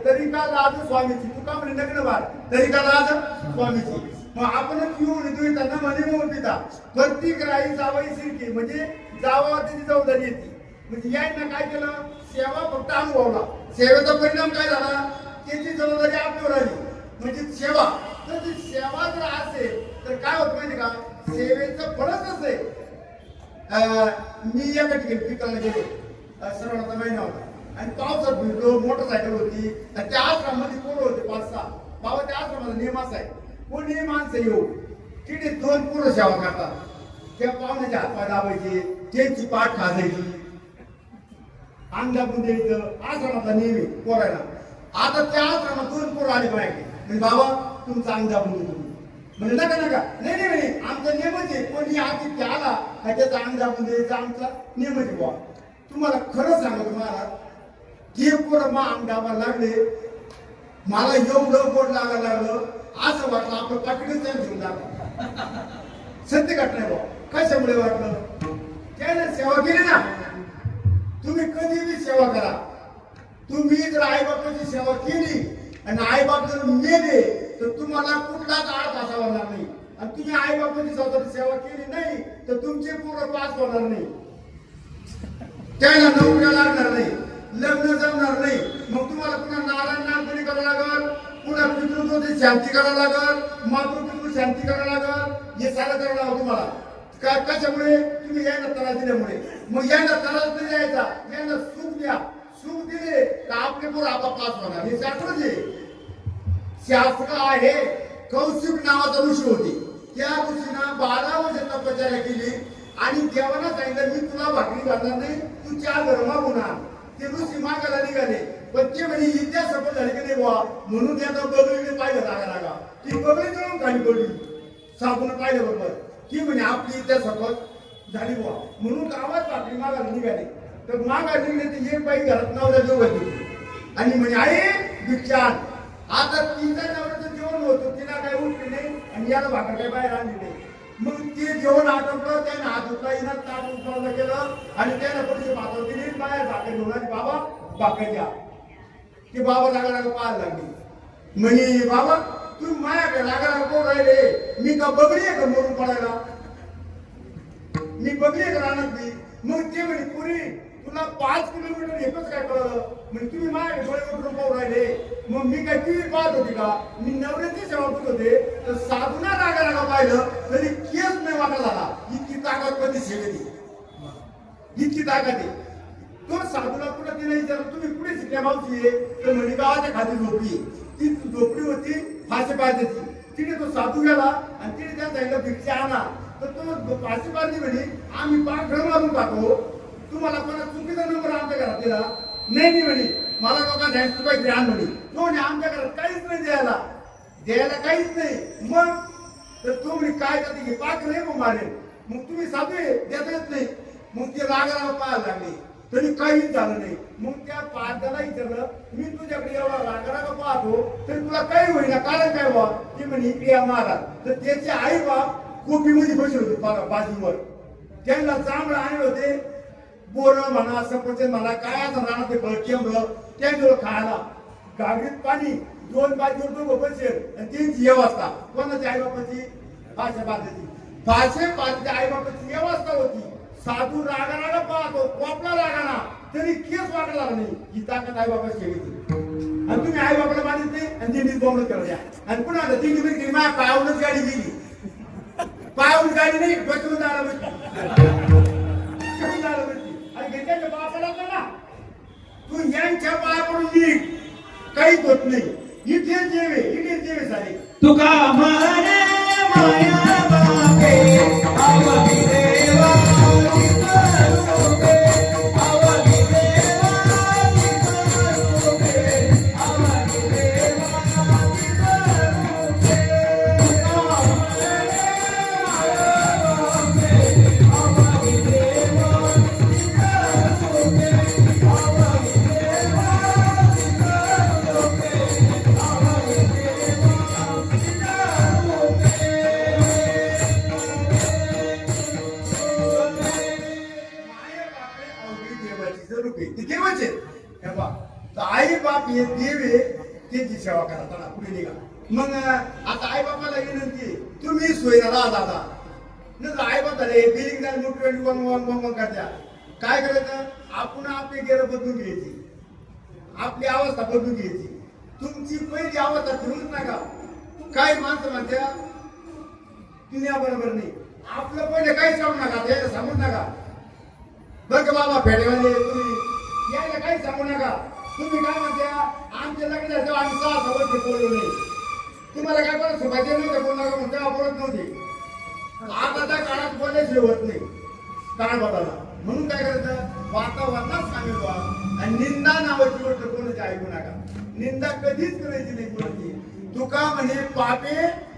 तरी का लाज स्वामीची, तू का म्हणे नग्न बार, तरी का लाज स्वामीची. मग आपणच येऊन तुम्ही त्यांना म्हणे म्हणून पिता प्रत्येक राई जावाई सिरकी, म्हणजे जावावर त्याची जबाबदारी येते. म्हणजे यायनं काय केलं? सेवा फक्त अनुभवला. सेवेचा परिणाम काय झाला? त्याची जबाबदारी आपल्यावर आली, म्हणजे सेवा. तर ती सेवा जर असेल तर काय होत माहिती का? सेवेचं फळच असे. मी एका ठिकाणी पिकाला गेलो, श्रावणाचा महिना होता आणि पावसात भिजलो, मोटरसायकल होती आणि त्या आश्रमामध्ये पोरं होते 5-6. बाबा त्या आश्रमाचा नियम असा आहे, कोणी माणसं येऊ तिथे 2 पोरं सेवा करतात. त्या पाहुण्याचे हातपाय दाबायचे, त्यांची पाठ खाजायची, अंग दाबून द्यायचं, आश्रमाचा नियम आहे पोरायला. आता त्या आश्रमात 2 पोरं आले पाहिजे, म्हणजे बाबा तुमचं अंग दाबून देतो. म्हणजे नका नका, नाही नाही, आमचा नियमच आहे, कोणी आतिथ्य आला का त्याचा अंग दाबून द्यायचा, आमचा नियमच आहे बुवा. तुम्हाला खरं सांगतो महाराज, ते पोरं मग अंग दाबायला लागले, मला एवढं गोड लागायला लागलं, असं वाटलं आपलं पाकिटच घेऊन लागलं. सत्य घटना आहे बुवा. कशामुळे वाटलं? त्याने सेवा केली ना. तुम्ही कधी बी सेवा करा. तुम्ही जर आईबापाची सेवा केली आणि आईबाप जर मेले तर तुम्हाला कुठलाच आळ फासा होणार नाही. आणि तुम्ही आईबापाची स्वतःची सेवा केली नाही तर तुमचे पोरं पास होणार नाही, त्याला नोकऱ्या लागणार नाही, लग्न जमणार नाही. मग तुम्हाला पुन्हा नारायण नामकरी करावं लागल, पुन्हा पितृत्वाची शांती करावं लागल, मातृपितृ शांती करावं लागल. हे सारं करावं लागलं तुम्हाला. काय? कशामुळे? तुम्ही यांना त्रास दिल्यामुळे. मग यांना त्रास नाही द्यायचा, यांना सुख द्या. सुख दिले तर आपले पोरं आपा पास होणार. हे शास्त्रच आहे, शास्त्र आहे. कौशिक नावाचा ऋषी होते, त्या ऋषीनं 12 वर्ष तपश्चर्या केली आणि देवाला सांगितलं मी तुला भाकरी घालणार नाही, तू 4 घर मागून आण. ते ऋषी मागायला निघाले, पण ते म्हणे इतिहास सफल झाली की नाही बुवा, म्हणून त्याचा बगळीने पाहिलं लागा. ती बगळी जळून खाली पडली. साधून पाहिलं बरोबर, ती म्हणे आपली इतिहास सफल झाली बुवा, म्हणून गावात भाकरी मागायला निघाले. तर मागायला निघले ते एक बाई घरात नवऱ्या जेवत होती आणि म्हणे आई भिक्षान. आता तिच्या नवऱ्याचं जेवण होतं, तिला काही उठले नाही आणि याला भाकर काही बाहेर आणली नाही. मग ते जेवण आटोपलं, त्याने हात उठला, हिनं ताट उचललं केलं आणि त्याने पैसे भाकर दिली, बाहेर भाकर घेऊन आली. बाबा भाकर द्या. ते बाबा लागा पाहायला लागली. म्हणे बाबा तू माझ्याकडे लागा कोण राहिले, मी का बगडी आहे का मरून पडायला, मी बगडी आहे का राहणार. मग ते म्हणे पुरी तुला 5 किलोमीटर एकच काय कळलं, म्हणजे तुम्ही माझ्या डोळे उठून पाहू राहिले. मग मी काय टीव्ही पाहत होती का? मी नवऱ्याची सेवा करत होते, तर साधूना रागा पाहिलं तरी केस नाही वाटा झाला. इतकी ताकद कधी शिकली, इतकी ताकद आहे. तो साधूला कुठं तिने विचारलं तुम्ही कुठे शिकल्या मावशी? तर म्हणे गावाच्या खाली झोपडी. ती झोपडी होती फाशी पाहिजेची. तिने तो साधू गेला आणि तिने त्या सांगितलं भिक्षा आणा. तर तो फाशी पाहिजे म्हणे आम्ही पाखरं मारून टाकू, तुम्हाला कोणा चुकीचा नंबर आमच्या घरात दिला नाही म्हणे, मला लोकांना सांगितलं तू काहीतरी आण म्हणे. तो म्हणे आमच्या घरात काहीच नाही द्यायला काहीच नाही. मग तर तो म्हणे काय करते की पाखरं आहे मग मारेल. मग तुम्ही साधू देता येत नाही. मग ते रागाला पाहायला लागले. तरी काहीच झालं नाही. मग त्या पाहत्याला विचारलं, मी तुझ्याकडे एवढा रागारागा पाहतो तरी तुला काही होईना, कारण काय बा? ती म्हणे इकडे या महाराज. तर त्याचे आई बाप कोपीमध्ये बसले होते बाजूवर. त्यांना चांगलं आणले होते, बोरं म्हणा, सफरचंद म्हणा, काय असं राहणार ते केंद्र त्यांच्यावर खायला. गाडीत पाणी, 2 बाजूवर दोघं बसेल आणि त्यांची व्यवस्था. कोणाची आई बापाची? पाचशे पाचच्या आई बापाची व्यवस्था होती. साधू रागारागा पाहतो, कोपला रागाना तरी केस वाटला नाही. ही ताकद आई बापाची ठेवायची. आणि तुम्ही आई बापाला मानित नाही आणि दिंडीत बॉम्ब द्या. आणि पुन्हा आता दिंडी मध्ये माझ्या पायावरच गाडी गेली. पायावरून गाडी नाही, डोक्यावरून जायला आणि घेतल्याच्या बापाला ना तू यांच्या पायावरून निघ, काहीच होत नाही. इथे जेवे सारे तुका म्हणे माया बापे आवगी देवा निसरूपे, आवगी देवा निसरूपे, आवगी देवा निसरूपे. तुका म्हणे माया बापे आवगी देवा निसरूपे, आवगी देवा निसरूपे, आवगी देवा देवाचे आई बाप हे देव आहे, त्यांची सेवा करा. चला पुढे निघा. मग आता आई बापाला विनंती, तुम्ही सोयीला राहा दादा. नंतर आई बाप झाले बिलिंग झाले, मोठ करत्या. काय करायचं? आपण आपली गेलं बदलून घ्यायची, आपली अवस्था बदलून घ्यायची. तुमची पहिली अवस्था ठेवूच नका. काय माणसं म्हणत्या दुनिया बरोबर नाही, आपलं पहिले काही सांगू नका, त्याला सांगूच नका. बरं का बाबा फेडेवाले, तुम्ही यायला काही सांगू नका. तुम्ही काय म्हणत्या, आमच्या लग्न झालं तेव्हा आम्ही 6 वर्ष बोललो नाही. तुम्हाला काय बरं सुभाषे नव्हते बोलू नका म्हणून तेव्हा बोलत नव्हते. आता त्या काळात बोलायचे होत नाही, काळ बदलला. म्हणून काय करायचं? वातावरणात सामील व्हा. आणि निंदा नावाची गोष्ट कोणाची ऐकू नका. निंदा कधीच करायची नाही कोणाची. तुका म्हणे पापे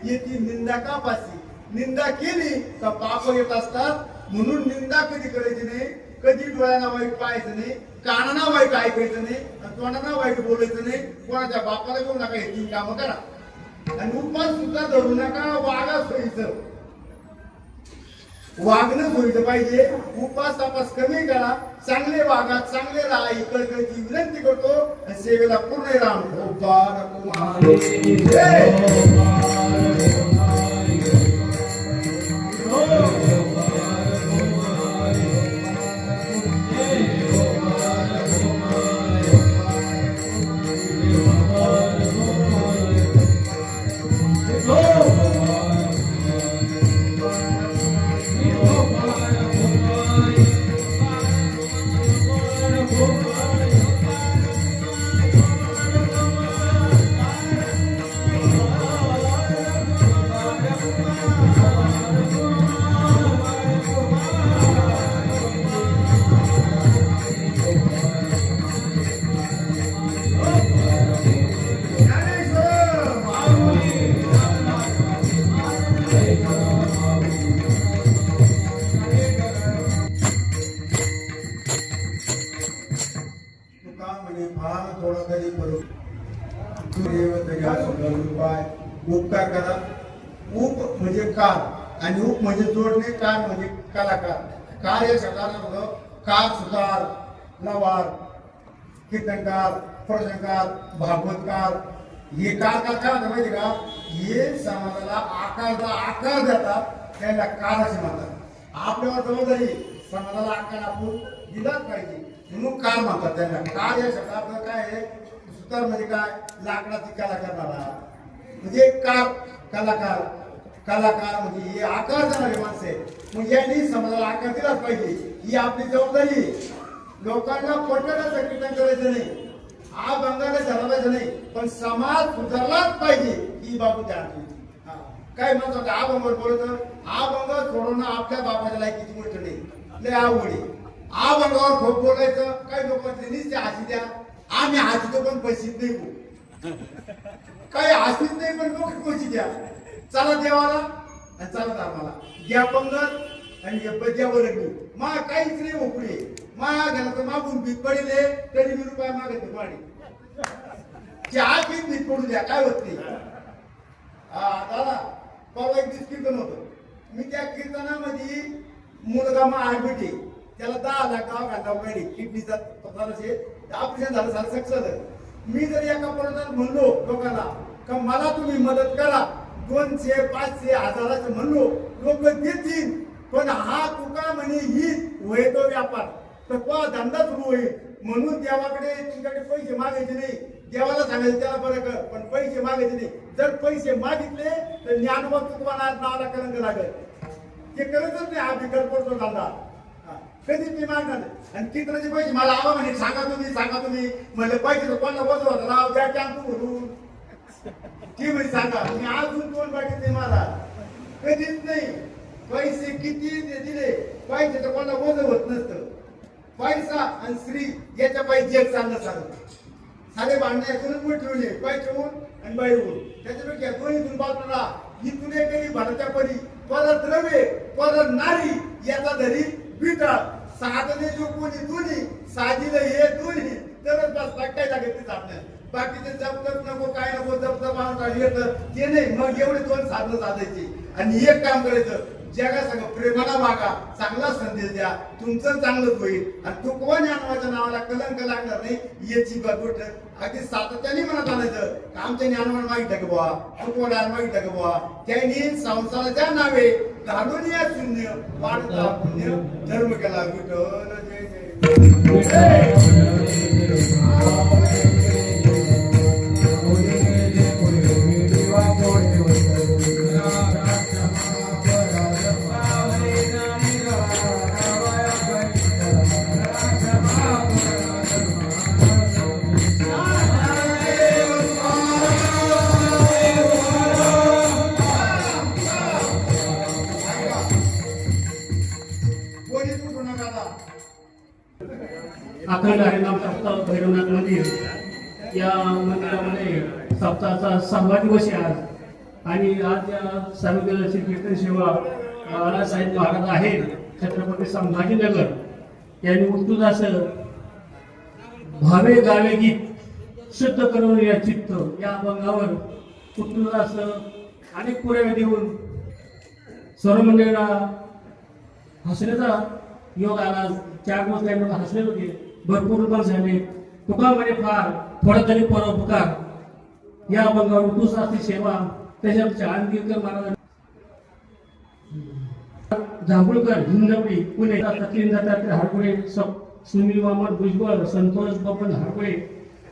येते निंदा का पासी. निंदा केली तर पाप येत असतात. म्हणून निंदा कधी करायची नाही, कधी डोळ्यांना वाईट पाहायचं नाही, कानाला वाईट ऐकायचं नाही, तोंडाला वाईट बोलायचं नाही. कोणाच्या बापाला घेऊ नका, हे 3 कामं करा. आणि उपास सुद्धा धरू नका. वागा सोयीचं, वागणं सोयीचं पाहिजे. उपास तापास कमी करा, चांगले वागा, चांगले राहा. इकडची विनंती करतो आणि सेवेला पूर्ण राम. थोडा तरी उपकार करा. उप म्हणजे कार आणि उप म्हणजे जोडणे, कार म्हणजे कलाकार. कार या शब्दाला कार सुतार, लवार, कीर्तनकार, प्रवचनकार, भागवतकार. हे कार का माहिती का? हे समाजाला आकार देतात, त्याला कार असे म्हणतात. आपल्यावर जबाबदारी समाजाला आकार आपण दिलाच पाहिजे, म्हणून कार म्हणतात त्यांना. कार या शब्दात काय आहे? सुतार म्हणजे काय? लाकडाची कला करणारा म्हणजे कार. कलाकार म्हणजे हे आकार देणारे माणसे. मग यांनी समाजाला आकार दिलाच पाहिजे, ही आपली जबाबदारी. लोकांना पटण्याचं कीर्तन करायचं नाही, हा बंगाला झाला पाहिजे नाही, पण समाज सुधारलाच पाहिजे ही बाबू ध्यान ठेवायची. काय म्हणतात आभंगावर बोलत, आभंग सोडवणं आपल्या बापाच्या लायकीची गोष्ट नाही, लय आवडी. आभंगावर खूप बोलायचं. काही लोक नुसते हासी द्या, आम्ही हासीतो पण पैशीत नाही गो, काही हासीत नाही पण लोक पैसे द्या. चला देवाला आणि चला धर्माला. घ्या पंगत, आणि हे बजावर मा काहीच नाही उकडी मा गेला तर मागून भीत पडले तरी मी रुपये मागत माडी चहा पीत भीत पडू द्या काय होत नाही. हा दादा परवा एक दिवस कीर्तन होतं मी त्या कीर्तनामध्ये मुलगा मा ऍडमिट आहे त्याला 10 लाख घालता गाडी किडनीचा ऑपरेशन झालं झालं सक्सेस झालं. मी जर एका पर्यंत म्हणलो लोकांना का मला तुम्ही मदत करा 200 500 हजाराचं म्हणलो लोक देतील पण हा तुका म्हणे ही होय तो व्यापार तर तो धंदा सुरू होईल म्हणून देवाकडे तुमच्याकडे पैसे मागायचे नाही. देवाला सांगायचं त्याला बरं कर पण पैसे मागायचे नाही. जर पैसे मागितले तर ज्ञानवंत तुम्हाला नावाला कलंक लागेल ते करतच नाही. हा बिकर पडतो धंदा कधीच मी मागणार नाही. आणि चित्राचे पैसे मला आवा म्हणे सांगा तुम्ही म्हणलं पैसे तर कोणाला बसवत राव त्या टॅम्पू भरून ती म्हणे सांगा मी अजून कोण बाकीचे मला कधीच नाही. पैसे किती दिले पैसे तर कोणाला वजन होत नसतं. पैसा आणि स्त्री याच्या पाहिजे जग चांगलं सांगत सारे भांडणे यातूनच मोठ ठेवले पैसेहून आणि बाईहून त्याच्यापेक्षा दोन्हीतून बाजूला इथून एकही भारताच्या परी परत द्रव्य परत नारी याचा धरी बिटा साधने जो कोणी दोन्ही साधीला हे दोन्ही तरच बस काय लागेल ते आपल्याला बाकीचे जपतप नको काय नको जपतप येतं ते नाही. मग एवढे 2 साधनं साधायची आणि एक काम करायचं जगासंग प्रेमाला वागा चांगला संदेश द्या तुमचं चांगलंच होईल आणि तुकवा ज्ञानवाच्या नावाला कलंक लागणार नाही याची गोष्ट अगदी सातत्याने मनात आणायचं आमच्या ज्ञानवान मागितलं का बुवा तुकवाड्याला मागितलं का बुवा त्यांनी संसाराच्या नावे घालून या शून्य वाढता पुण्य धर्म केला विठ्ठल जय जय. कोणीच उठू नका आता. अखंड हरिनाम सप्ताह भैरवनाथ मंदिर या मंदिरामध्ये सप्ताहाचा 6वा दिवस आहे आज आणि आज या सर्वजनाची कीर्तन सेवा बाळासाहेब महाराज आहेत छत्रपती संभाजीनगर यांनी उत्तुज असं भावे गावे गीत शुद्ध करून या चित्त या अभंगावर उत्तुज असं अनेक पुरावे देऊन सर्व मंडळींना हसण्याचा योग आला. 4 दिवस काही लोक हसले होते भरपूर रुपये झाले. तुका म्हणे फार थोडा तरी परोपकार या अभंगावर उत्तुज असते सेवा त्याच्या आणखीकर महाराज जांभूळकर हिंदवडी पुणे सचिन दत्तात्रय हरकुळे सुनील वामन भुजबळ संतोष बबन हरकुळे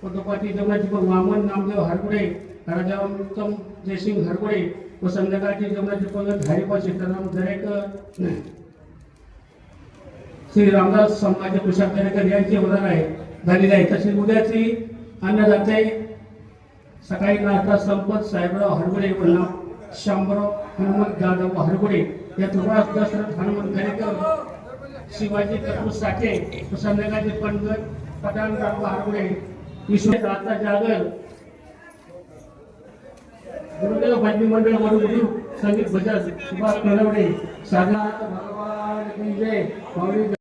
पटोपाटी जमनाजी वामन नामदेव हरकुळे राजा उत्तम जयसिंग हरकुळे व संध्याकाळची जमनाजी पंगत हरिपा सीताराम दरेकर श्री रामदास संभाजी तुषार दरेकर यांचे वरदान आहे झालेले आहे. तसेच उद्याची अन्नदाते सकाळी नाश्ता संपत साहेबराव हरगुडे व शामराव हनुमंत जाधव हरगुडे या तुकाराम दशरथ हनुमंत दरेकर शिवाजी कपूर साठे व संध्याकाळचे पंडित पठाण हरगुडे विश्व आता जागर गुरुदेव भजनी मंडळ वडू संगीत भजन सुभाष नरवडे साधना भगवान की जय.